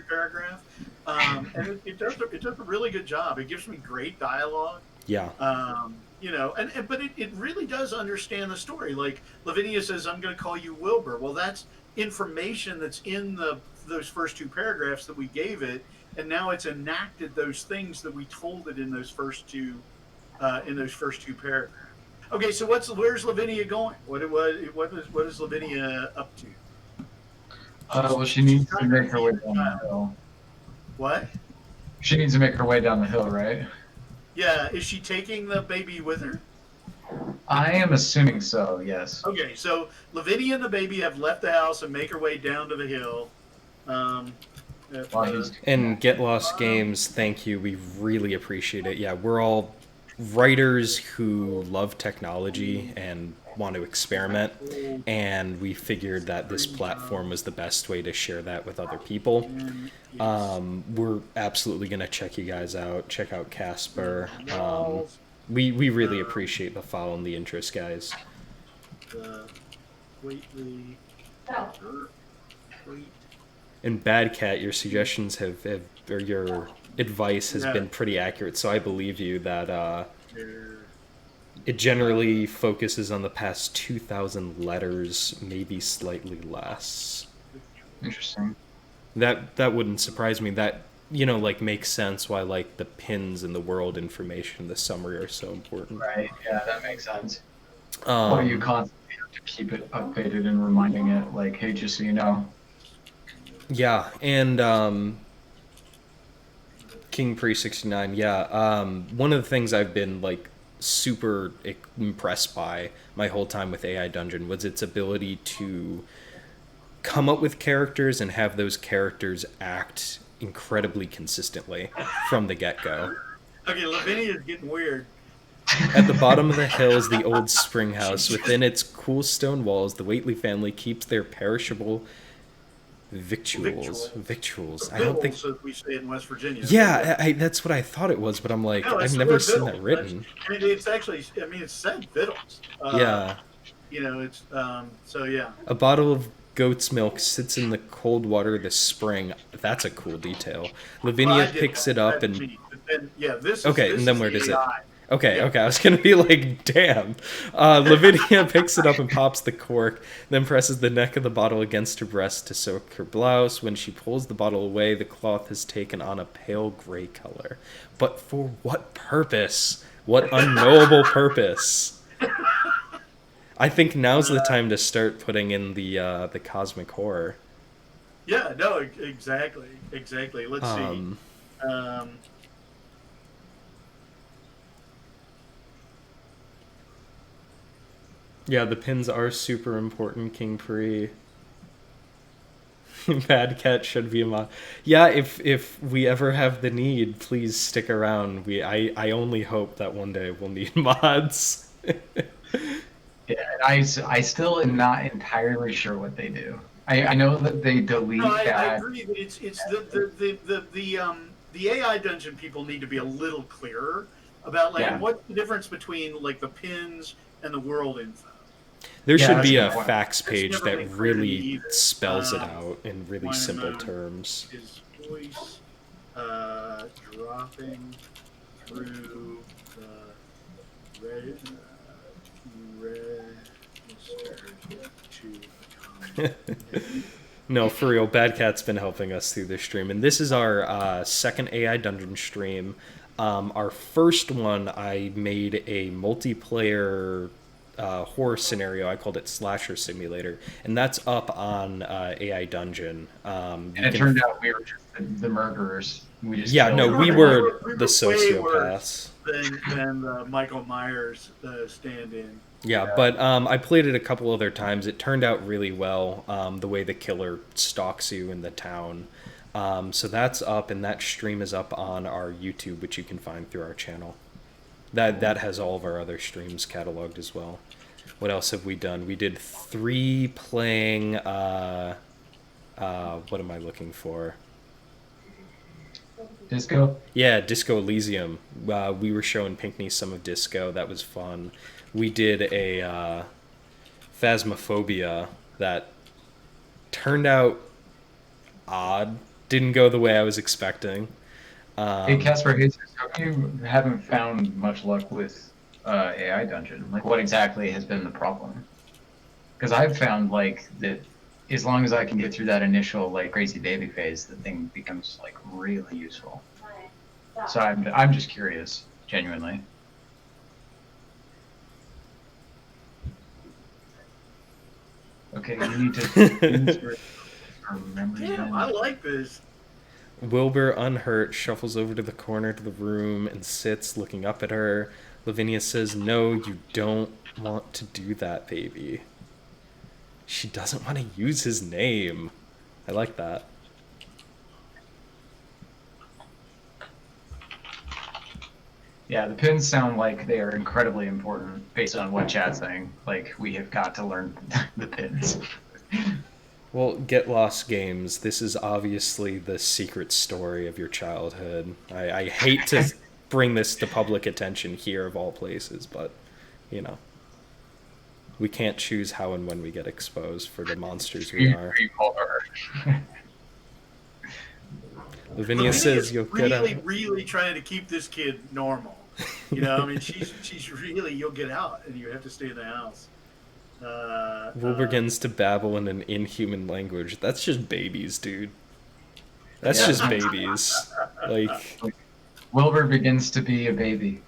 paragraph. And it does a really good job. It gives me great dialogue. Yeah. But it really does understand the story. Like Lavinia says, I'm going to call you Wilbur. Well, that's information that's in those first 2 paragraphs that we gave it, and now it's enacted those things that we told it in those first 2 paragraphs. Okay, so where's Lavinia going? What is Lavinia up to? Well, she needs to make her way down the hill. What? She needs to make her way down the hill, right? Yeah, is she taking the baby with her? I am assuming so, yes. Okay, so Lavinia and the baby have left the house and make her way down to the hill. And Get Lost Games, thank you. We really appreciate it. Yeah, we're all writers who love technology and want to experiment, and we figured that this platform was the best way to share that with other people. We're absolutely going to check you guys out. Check out Casper. We really appreciate the follow and the interest, guys. And Bad Cat, your suggestions or your advice has been pretty accurate, so I believe you that it generally focuses on the past 2,000 letters, maybe slightly less. Interesting. That wouldn't surprise me. That makes sense why the pins and the world information, the summary are so important. Right. Yeah, that makes sense. Well, you constantly have to keep it updated and reminding it, like, hey, just so you know. Yeah, and King Pre 69. Yeah, one of the things I've been super impressed by my whole time with AI Dungeon was its ability to come up with characters and have those characters act incredibly consistently from the get-go. Okay, Lavinia's getting weird. At the bottom of the hill is the old spring house. Within its cool stone walls, the Whately family keeps their perishable Victuals. I don't think. As we say it in West Virginia. Yeah, that's what I thought it was, but I'm like, no, I've never seen that written. It's actually, it's said victuals. Yeah. It's so yeah. A bottle of goat's milk sits in the cold water this spring. That's a cool detail. Lavinia picks it up and. And then where does it? Okay, I was gonna be like, damn. Lavinia picks it up and pops the cork, then presses the neck of the bottle against her breast to soak her blouse. When she pulls the bottle away, the cloth has taken on a pale gray color. But for what purpose? What unknowable purpose? I think now's the time to start putting in the cosmic horror. Yeah, no, exactly. Let's see. Yeah, the pins are super important, King Pri. Bad Cat should be a mod. Yeah, if we ever have the need, please stick around. I only hope that one day we'll need mods. Yeah, I still am not entirely sure what they do. I know that they delete that. I agree that it's the AI dungeon people need to be a little clearer about what's the difference between the pins and the world info. There should be a facts page that really spells it out in really simple terms. His voice dropping through the No, for real, Bad Cat's been helping us through this stream, and this is our second AI dungeon stream. Our first one, I made a multiplayer horror scenario. I called it Slasher Simulator, and that's up on AI Dungeon. And it turned out we were just the murderers. We were the sociopaths. Than Michael Myers stand-in. Yeah, but I played it a couple other times. It turned out really well, the way the killer stalks you in the town. So that's up, and that stream is up on our YouTube, which you can find through our channel. That has all of our other streams cataloged as well. What else have we done? We did 3 playing... what am I looking for? Disco? Yeah, Disco Elysium. We were showing Pinckney some of Disco. That was fun. We did a Phasmophobia that turned out odd. Didn't go the way I was expecting. Hey, Casper, how come you haven't found much luck with AI Dungeon? What exactly has been the problem? Because I've found, that as long as I can get through that initial, crazy baby phase, the thing becomes, really useful. So I'm just curious, genuinely. Okay, you need to... Damn, I like this. Wilbur, unhurt, shuffles over to the corner of the room and sits looking up at her. Lavinia says, "No, you don't want to do that, baby." She doesn't want to use his name. I like that. Yeah, the pins sound like they are incredibly important based on what chat's saying. We have got to learn the pins. Well, Get Lost Games, this is obviously the secret story of your childhood. I hate to bring this to public attention here of all places, but, we can't choose how and when we get exposed for the monsters we are. Lavinia says you'll get out. Really trying to keep this kid normal. She's really, you'll get out and you have to stay in the house. Will begins to babble in an inhuman language. That's just babies, dude. That's just babies. Wilbur begins to be a baby.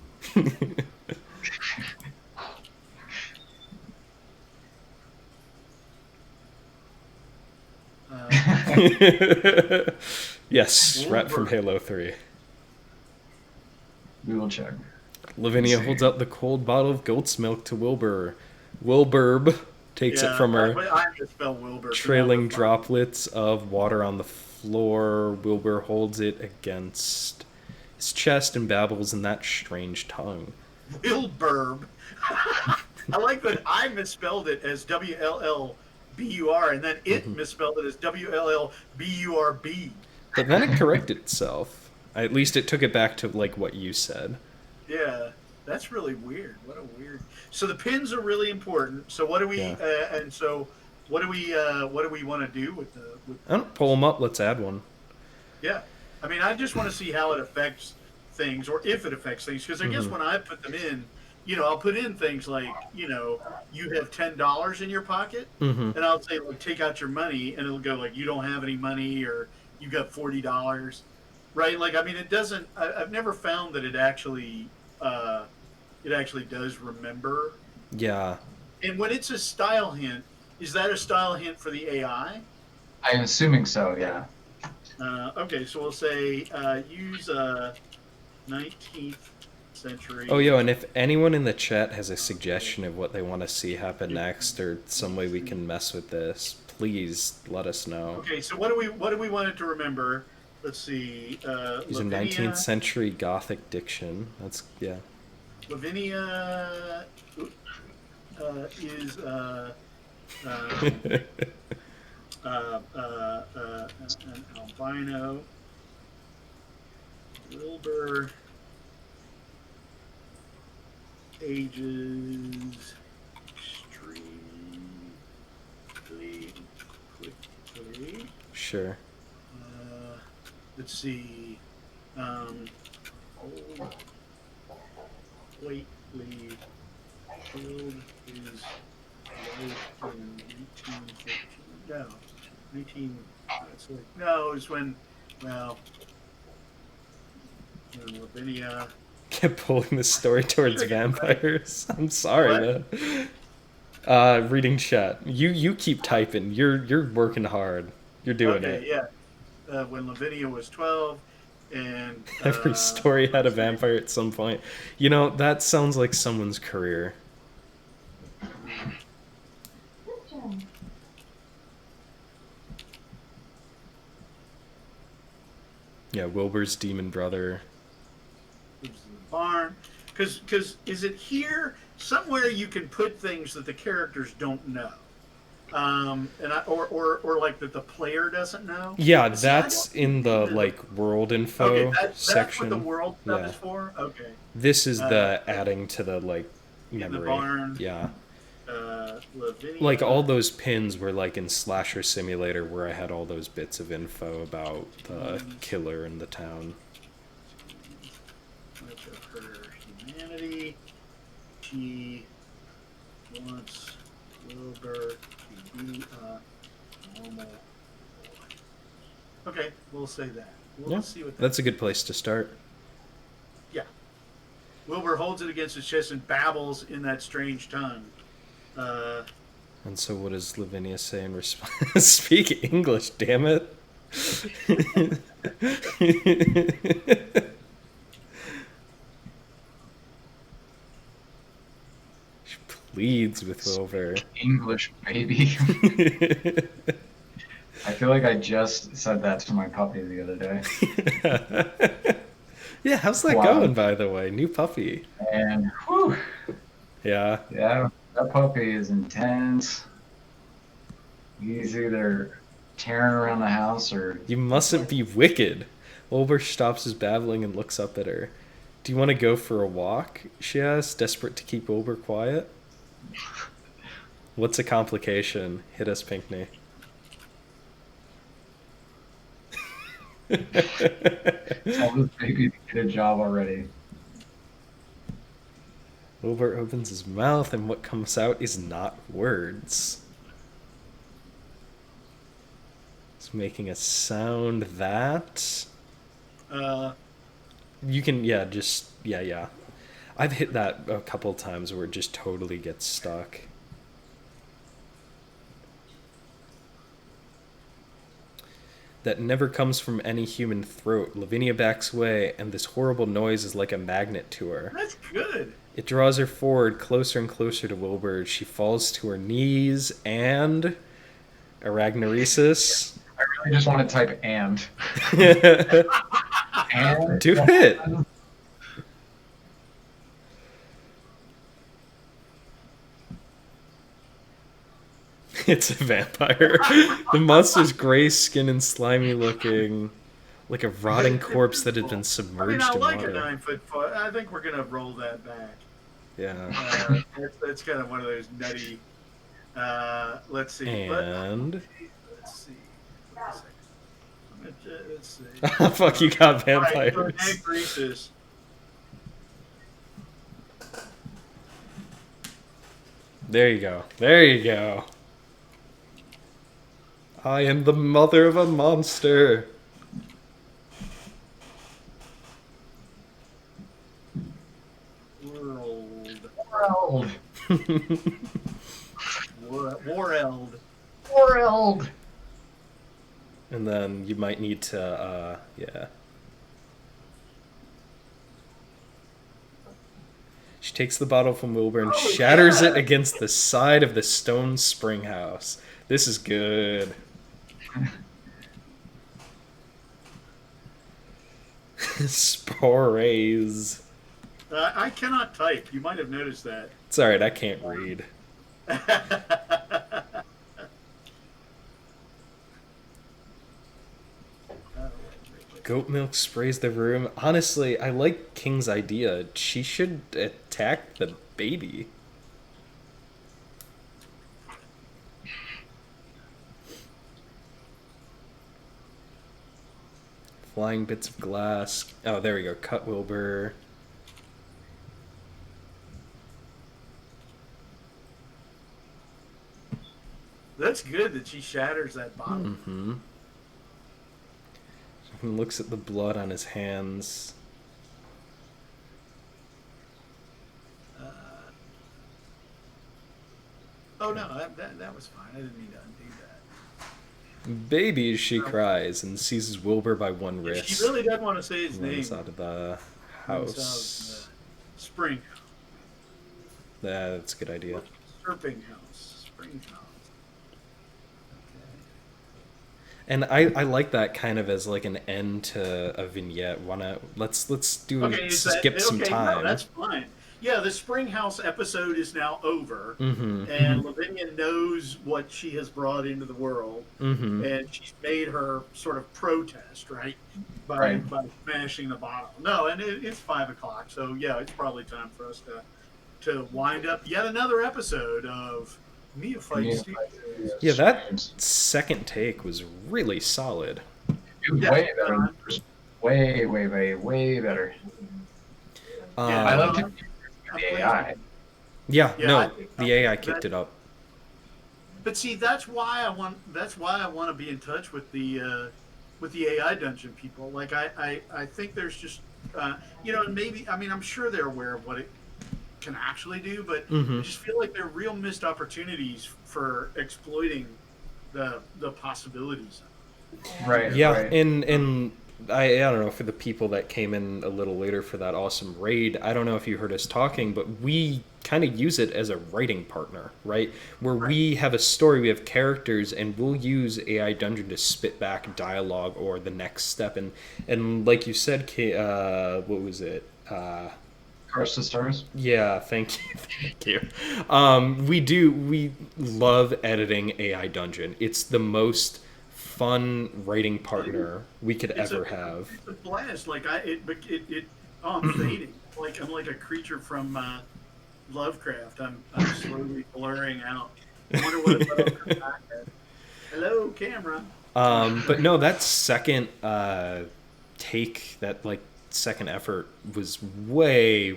Yes, rap from Halo 3. We will check. Lavinia holds out the cold bottle of goat's milk to Wilbur. Wilburb takes it from her, Wilbur, trailing droplets of water on the floor. Wilbur holds it against his chest and babbles in that strange tongue. Wilburb. I like that I misspelled it as WLLBURB. B-U-R, and then it misspelled it as W-L-L-B-U-R-B. But then it corrected itself. At least it took it back to like what you said. Yeah, that's really weird. What a weird. So the pins are really important. So what do we? And so what do we? What do we want to do with the? I don't pull them up. Let's add one. Yeah, I mean, I just want to see how it affects things, or if it affects things, because I guess when I put them in, I'll put in things like, you have $10 in your pocket, and I'll say, like, take out your money, and it'll go like, you don't have any money, or you got $40, right? Like, I mean, it doesn't. I've never found that it actually does remember. Yeah. And when it's a style hint, is that a style hint for the AI? I'm assuming so. Yeah. Okay, so we'll say use 19th century. Oh, yo, and if anyone in the chat has a suggestion of what they want to see happen next, or some way we can mess with this, please let us know. Okay, so what do we want it to remember? Let's see. Use a 19th century Gothic diction. That's Lavinia is an albino. Wilbur ages extremely quickly. Sure. Let's see. Old, lately killed his wife in 1915. No, 19. No, it was when Lavinia Kept pulling the story towards vampires. I'm sorry, man. Reading chat. You keep typing. You're working hard. You're doing it. Yeah. When Lavinia was 12, and every story had a vampire at some point. That sounds like someone's career. Yeah, Wilbur's demon brother. Lives in the barn. Because is it here somewhere you can put things that the characters don't know, or like that the player doesn't know? Yeah, that's in the world info section. That's what the world stuff is for. Okay. This is the adding to the memory. In the barn. Yeah. Lavinia. Like all those pins were like in Slasher Simulator, where I had all those bits of info about the killer in the town. Much of her humanity. She wants Wilbur to be a normal boy. Okay, we'll say that. We'll see what that's a good place to start. Yeah. Wilbur holds it against his chest and babbles in that strange tongue. And so what does Lavinia say in response? Speak English, damn it. She pleads with Wilbur. English, baby. I feel like I just said that to my puppy the other day. Yeah, how's that going, by the way? New puppy. And, whew. Yeah. Yeah. That puppy is intense. He's either tearing around the house or... You mustn't be wicked. Wilbur stops his babbling and looks up at her. Do you want to go for a walk? She asks, desperate to keep Wilbur quiet. What's a complication? Hit us, Pinckney. Tell this baby to get a job already. Wilbur opens his mouth, and what comes out is not words. It's making a sound that... You can, yeah. I've hit that a couple times where it just totally gets stuck. That never comes from any human throat. Lavinia backs away, and this horrible noise is like a magnet to her. That's good. It draws her forward, closer and closer to Wilbur. She falls to her knees, and... Arachnoresis. I really just want to type and. And. Do it! It's a vampire. The monster's gray skin and slimy looking, like a rotting corpse that had been submerged I in like water. a 9-foot foot. I think we're gonna roll that back. Yeah. That's kind of one of those nutty. Let's see. And Let's see. Let's see. fuck, you got vampires. All right, so egg greases. There you go. There you go. I am the mother of a monster. World. World. And then you might need to, yeah. She takes the bottle from Wilbur and shatters it against the side of the stone spring house. This is good. Spores. I cannot type. You might have noticed that. It's alright, I can't read. Goat milk sprays the room. Honestly, I like King's idea. She should attack the baby. Flying bits of glass. Oh, there we go. Cut Wilbur. That's good that she shatters that bottle. Mm-hmm. He looks at the blood on his hands. Oh no, that was fine. I didn't mean to undo that. Baby, she cries and seizes Wilbur by one wrist. She really doesn't want to say his name. Runs out of the house. Spring. Yeah, that's a good idea. Spring house. And I like that kind of as like an end to a vignette. Let's skip some time. No, that's fine. Yeah, the Springhouse episode is now over, Mm-hmm. and Lavinia knows what she has brought into the world, Mm-hmm. and she's made her sort of protest, right, by smashing the bottle. No, and it's 5 o'clock, so yeah, it's probably time for us to wind up yet another episode of Neophyte Studios. Yeah, that second take was really solid. It was way better. Way better. I loved it. The AI. Yeah, no, the AI kicked it up. But see, that's why I want to be in touch with the AI dungeon people. Like I think there's just and maybe I'm sure they're aware of what it can actually do, but I just feel like there are real missed opportunities for exploiting the possibilities. Right. Yeah, right. and I don't know, for the people that came in a little later for that awesome raid, I don't know if you heard us talking, but we kind of use it as a writing partner, right? Where we have a story, we have characters, and we'll use AI Dungeon to spit back dialogue or the next step. And like you said, what was it? Curse the Stars? Yeah, thank you. We love editing AI Dungeon. It's the most fun writing partner we could ever have. It's a blast. Like I'm fading. Like I'm like a creature from Lovecraft. I'm slowly blurring out. I wonder what it's back at. Hello, camera. But no, that second take, that like second effort was way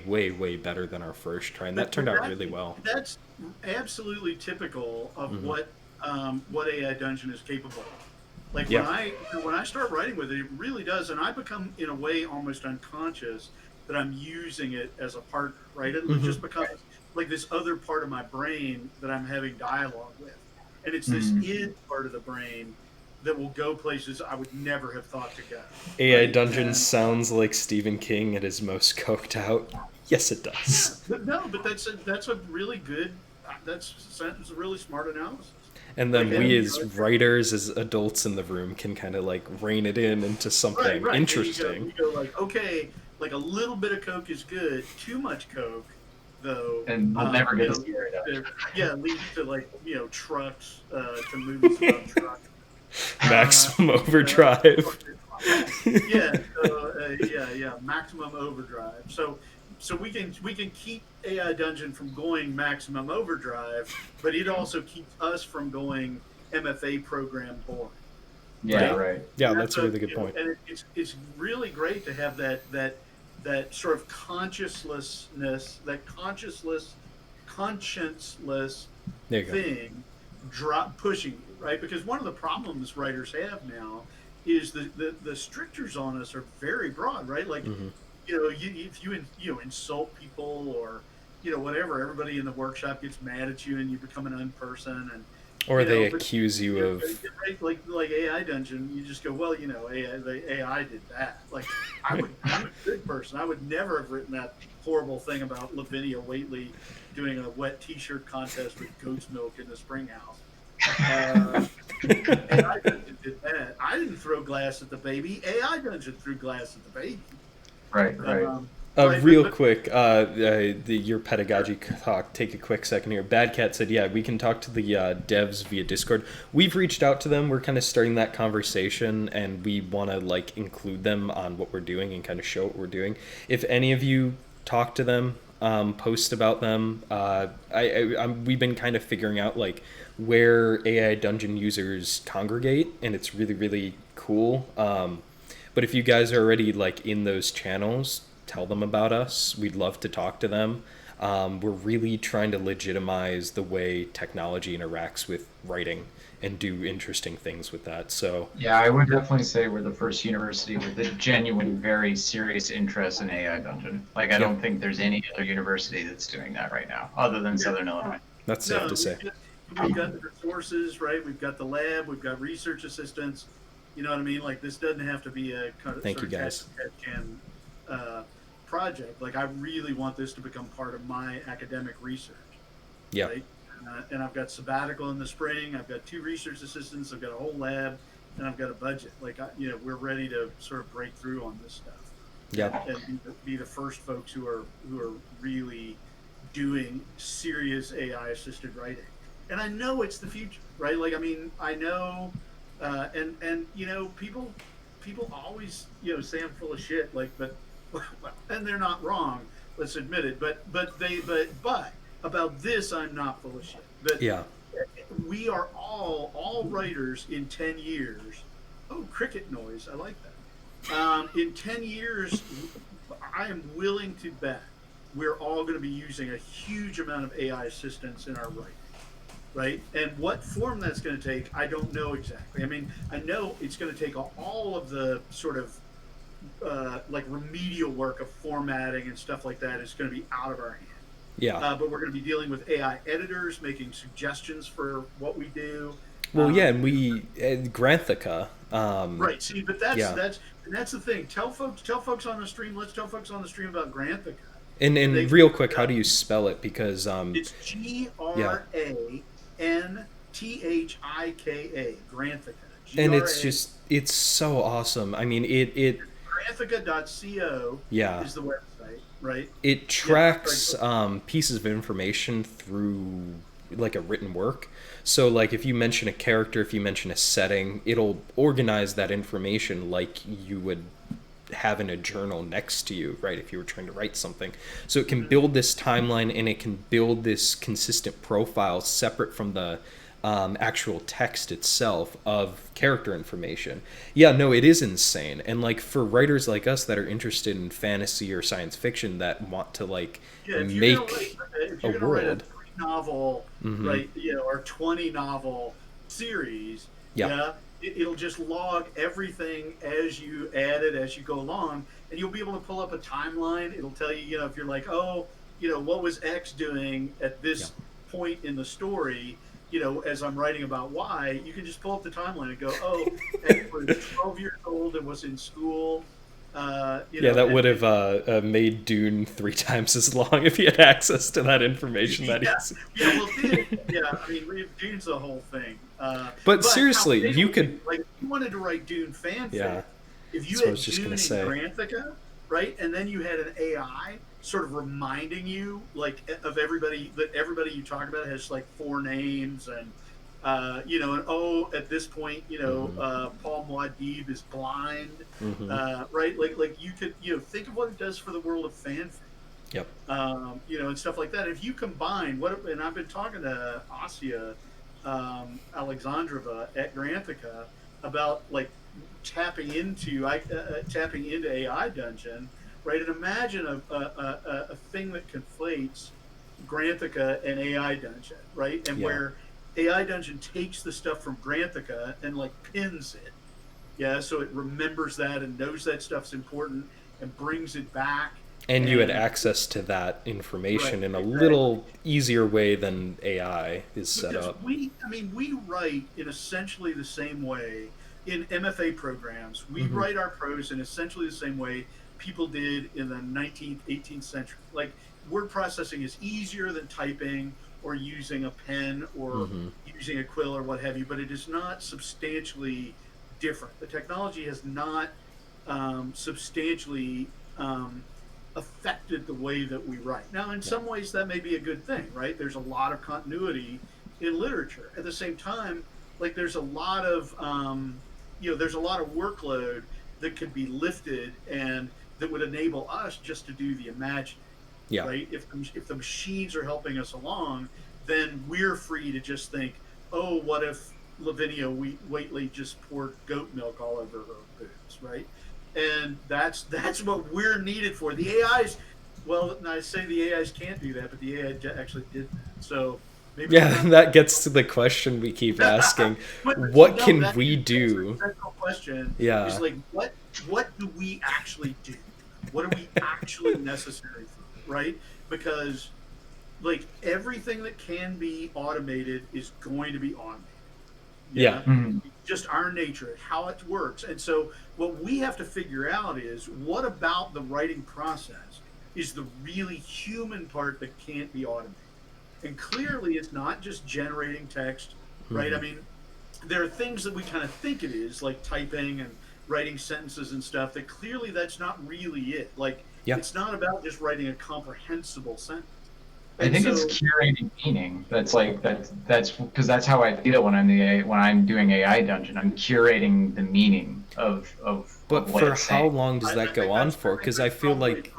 better than our first try, and that turned out really well. That's absolutely typical of what AI Dungeon is capable of. Like when I start writing with it, it really does, and I become in a way almost unconscious that I'm using it as a partner, right? It just becomes like this other part of my brain that I'm having dialogue with, and it's this id part of the brain that will go places I would never have thought to go. AI Dungeon sounds like Stephen King at his most coked out. Yes, it does. Yeah, but that's a really good. That's a really smart analysis. And then we as writers, as adults in the room, can kind of like rein it in into something interesting. You go like, okay, like a little bit of Coke is good. Too much Coke though. And we'll never get to hear it. Yeah, leads to like trucks, to movies about trucks. Maximum Overdrive. Maximum Overdrive. So we can keep AI Dungeon from going maximum overdrive, but it also keeps us from going MFA program boring. Yeah, right. Yeah, that's a really good point. And it's really great to have that sort of conscienceless thing pushing you, right? Because one of the problems writers have now is the strictures on us are very broad, right? Like, if you insult people or whatever, everybody in the workshop gets mad at you and you become an unperson, and or they accuse you of like AI Dungeon. You just go, well, the AI did that. Like, I'm a good person. I would never have written that horrible thing about Lavinia Waitley doing a wet T-shirt contest with goat's milk in the spring house. AI Dungeon did that. I didn't throw glass at the baby. AI Dungeon threw glass at the baby. Right. Real quick, your pedagogy talk. Take a quick second here. Bad Cat said, "Yeah, we can talk to the devs via Discord. We've reached out to them. We're kind of starting that conversation, and we want to include them on what we're doing and kind of show what we're doing. If any of you talk to them, post about them. We've been kind of figuring out where AI Dungeon users congregate, and it's really, really cool. But if you guys are already in those channels, tell them about us. We'd love to talk to them. We're really trying to legitimize the way technology interacts with writing and do interesting things with that. So yeah, I would definitely say we're the first university with a genuine, very serious interest in AI Dungeon. I don't think there's any other university that's doing that right now, other than Southern Illinois. That's safe to say. We've got the resources, right? We've got the lab. We've got research assistants. You know what I mean? This doesn't have to be a kind of Thank you, guys. Project. I really want this to become part of my academic research. Yeah. Right? And I've got sabbatical in the spring. I've got 2 research assistants. I've got a whole lab, and I've got a budget. We're ready to sort of break through on this stuff. Yeah. And be the first folks who are really doing serious AI assisted writing. And I know it's the future, right? I know. And people always say I'm full of shit, but and they're not wrong, let's admit it, but about this I'm not full of shit. But yeah, we are all writers in 10 years. Oh, cricket noise, I like that. In 10 years, I am willing to bet we're all going to be using a huge amount of AI assistance in our writing. Right? And what form that's going to take, I don't know exactly. I know it's going to take all of the sort of remedial work of formatting and stuff like that is going to be out of our hand. Yeah. But we're going to be dealing with AI editors, making suggestions for what we do. Well, and we Granthica. Right. See, but that's the thing. Tell folks on the stream. Let's tell folks on the stream about Granthica. And real quick, how do you spell it? Because it's GRANTHIKA, Granthica. And it's so awesome. Granthica.co is the website, right? It tracks pieces of information through a written work. So if you mention a character, if you mention a setting, it'll organize that information like you would have in a journal next to you, right, if you were trying to write something. So it can build this timeline, and it can build this consistent profile separate from the actual text itself of character information. Yeah, no, it is insane. And for writers like us that are interested in fantasy or science fiction that want to make a world, write a 3-novel, right, or 20-novel series, it'll just log everything as you add it, as you go along, and you'll be able to pull up a timeline. It'll tell you, if you're what was X doing at this point in the story, as I'm writing about Y, you can just pull up the timeline and go, X was 12 years old and was in school. That would have made Dune 3 times as long if he had access to that information. Dune's the whole thing. But seriously, you could if you wanted to write Dune fanfic. Yeah, If you had Dune in Granthica, right? And then you had an AI sort of reminding you, like, of everybody, that everybody you talk about has like 4 names, and and at this point, Paul Muad'Dib is blind, right? Like you could, think of what it does for the world of fanfic. Yep. And stuff like that. If you combine and I've been talking to Asia Alexandrova at Grantica about like tapping into AI Dungeon, right? And imagine a thing that conflates Grantica and AI Dungeon, right? And where AI Dungeon takes the stuff from Grantica and like pins it, so it remembers that and knows that stuff's important and brings it back. And you had access to that information in a little easier way than AI is set up. We write in essentially the same way in MFA programs. We write our prose in essentially the same way people did in the 19th, 18th century. Like, word processing is easier than typing or using a pen or using a quill or what have you, but it is not substantially different. The technology has not substantially affected the way that we write. Now, in some ways, that may be a good thing, right? There's a lot of continuity in literature. At the same time, like, there's a lot of there's a lot of workload that could be lifted and that would enable us just to do the imagining. Yeah. Right. If the machines are helping us along, then we're free to just think, oh, what if Lavinia Waitley just poured goat milk all over her boobs, right? And that's what we're needed for. The AIs, well, I say the AIs can't do that, but the AI actually did that. So maybe that gets to the question we keep asking. What can we do? The central question is like, what do we actually do? What are we actually necessary for, right? Because like everything that can be automated is going to be automated. Just our nature, how it works. And so what we have to figure out is, what about the writing process is the really human part that can't be automated? And clearly it's not just generating text, right? I mean, there are things that we kind of think it is, like typing and writing sentences and stuff, that clearly that's not really it. Like, it's not about just writing a comprehensible sentence. I think it's curating meaning. That's because that's how I feel when I'm doing AI Dungeon. I'm curating the meaning of. But for how long does that go on for? Because I feel like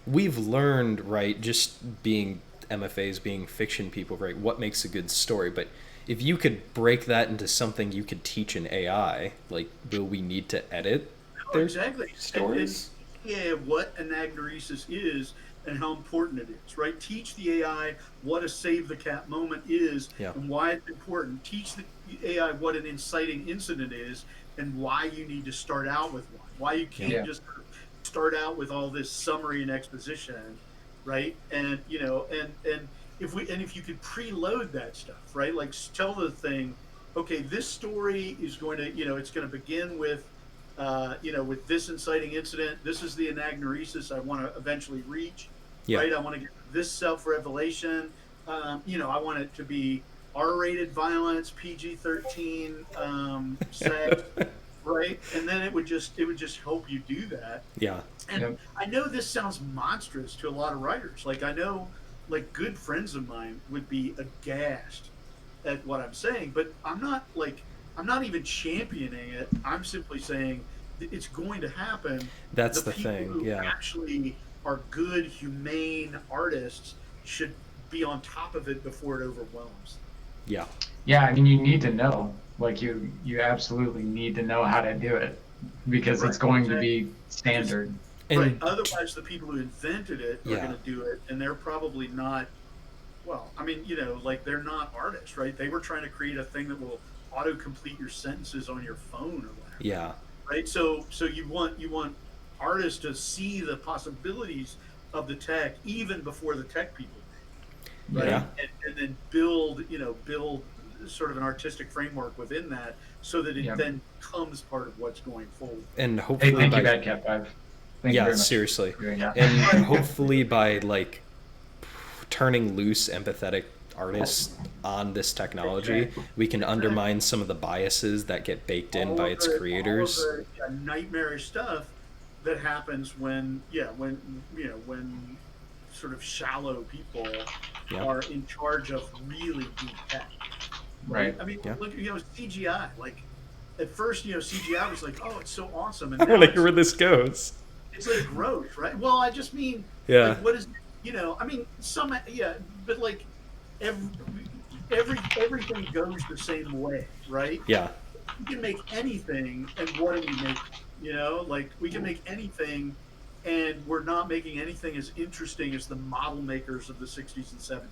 we've learned, right, just being MFAs, being fiction people, right, what makes a good story. But if you could break that into something you could teach an AI, like, will we need to edit their stories? And what anagnoresis is and how important it is, right? Teach the AI what a save the cat moment is and why it's important. Teach the AI what an inciting incident is and why you need to start out with one. Why you can't just start out with all this summary and exposition, right? And if you could preload that stuff, right? Like, tell the thing, okay, this story is going to, it's going to begin with with this inciting incident. This is the anagnoresis I want to eventually reach. Right, I want to get this self-revelation. I want it to be R-rated violence, PG-13, sex, right? And then it would just help you do that. Yeah. And I know this sounds monstrous to a lot of writers. Like, I know, like, good friends of mine would be aghast at what I'm saying, but I'm not even championing it. I'm simply saying it's going to happen. That's the thing. Who actually are good, humane artists should be on top of it before it overwhelms. Yeah, I mean, you need to know. Like, you absolutely need to know how to do it, because it's going to be standard. Right. Otherwise, the people who invented it are going to do it, and they're probably not. Well, I mean, like, they're not artists, right? They were trying to create a thing that will auto-complete your sentences on your phone or whatever. Yeah. Right. So you want artists to see the possibilities of the tech even before the tech people do, right? And then build sort of an artistic framework within that, so that it then becomes part of what's going forward. And hopefully, thank you, Bad Cat 5. Thank you very much. Seriously. And hopefully by like turning loose empathetic artists on this technology, we can undermine some of the biases that get baked in by its creators. All of the nightmarish stuff that happens when when sort of shallow people are in charge of really deep tech. Right. I mean, look, CGI. Like at first, CGI was like, oh, it's so awesome, and I don't now know where this goes. it's like gross, right? Well, I just mean, Yeah. like, what is, I mean, but like every, everything goes the same way, right? Yeah. We can make anything, and what do we make? Like we can make anything, and we're not making anything as interesting as the model makers of the '60s and '70s.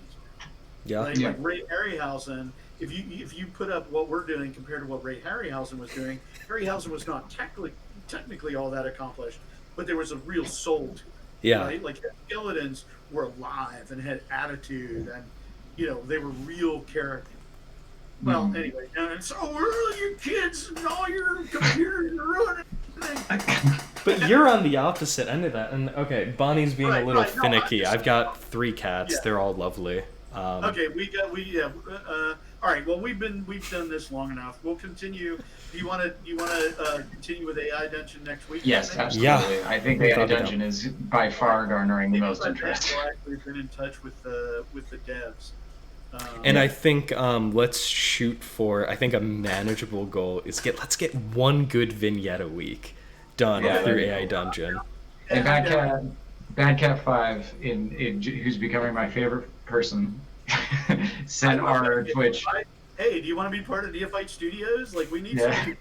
Yeah. Right? Like Ray Harryhausen. If you put up what we're doing compared to what Ray Harryhausen was doing, Harryhausen was not technically all that accomplished, but there was a real soul to it. Yeah. Right? Like the skeletons were alive and had attitude, and they were real characters. Well, anyway, and so are your kids and all your computers are ruining everything. But you're on the opposite end of that. And okay, Bonnie's being a little finicky. No, I've got 3 cats. Yeah. They're all lovely. Okay, all right. Well, we've done this long enough. We'll continue. Do you want to continue with AI Dungeon next week? Yes, absolutely. Yeah. I think AI Dungeon is by far garnering the most interest. We've been in touch with the devs. And I think let's shoot for, I think a manageable goal is let's get 1 good vignette a week done through AI Dungeon. And Bad Cat 5, who's becoming my favorite person, sent our Twitch. Hey, do you want to be part of Neophyte Studios? Like, we need some.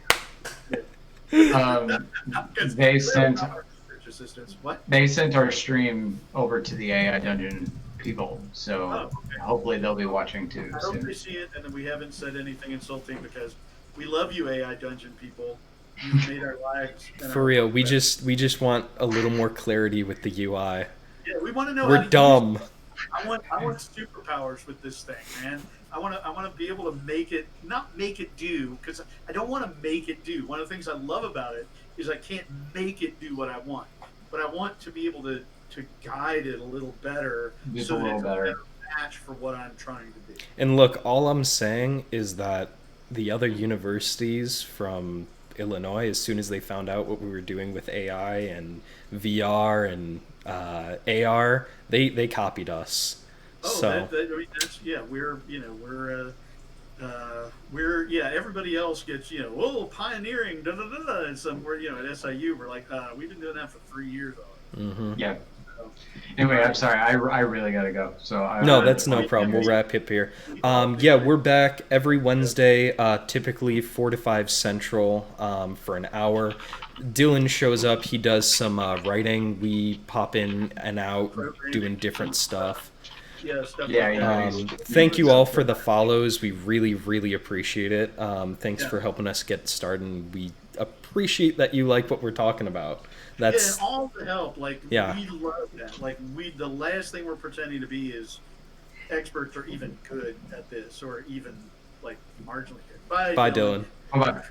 They sent assistants. What? They sent our stream over to the AI Dungeon people, so hopefully they'll be watching too. I hope they see it, and we haven't said anything insulting because we love you, AI Dungeon people. You've made our lives. For real, we just want a little more clarity with the UI. Yeah, we want to know. We're dumb. I want superpowers with this thing, man. I want to be able to not make it do, because I don't want to make it do. One of the things I love about it is I can't make it do what I want, but I want to be able to guide it a little better, so that it's a better match for what I'm trying to do. And look, all I'm saying is that the other universities from Illinois, as soon as they found out what we were doing with AI and VR and AR, they copied us. Oh, so we're everybody else gets pioneering and we're at SIU we're like we've been doing that for 3 years already. Mm-hmm. Yeah. Anyway, I'm sorry. I really gotta go. So no, that's no problem. We'll wrap up here. We're back every Wednesday, typically 4 to 5 Central, for an hour. Dylan shows up. He does some writing. We pop in and out, doing different stuff. Thank you all for the follows. We really, really appreciate it. Thanks for helping us get started. We appreciate that you like what we're talking about. That's and all the help. Like we love that. Like the last thing we're pretending to be is experts or even good at this, or even like marginally good. Bye, Dylan. Bye.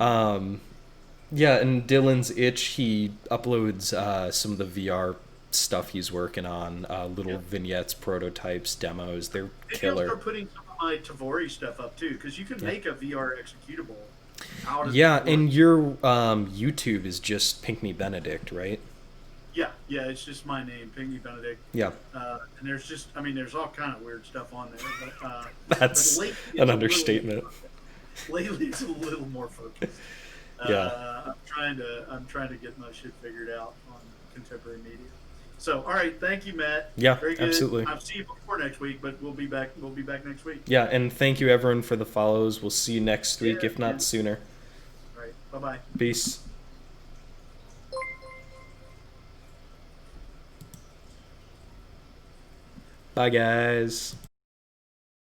And Dylan's itch. He uploads some of the VR stuff he's working on, little vignettes, prototypes, demos. They're killer. Maybe I'll start putting some of my Tavori stuff up too, because you can make a VR executable. And your YouTube is just Pinckney Benedict, right? Yeah, it's just my name, Pinckney Benedict. Yeah. And there's all kind of weird stuff on there. But, that's an understatement. Lately, it's a little more focused. I'm trying to get my shit figured out on contemporary media. So, all right, thank you, Matt. Yeah, very good. Absolutely. I'll see you before next week, but we'll be back. We'll be back next week. Yeah, and thank you everyone for the follows. We'll see you next week, if not sooner. All right, bye-bye. Peace. Bye, guys.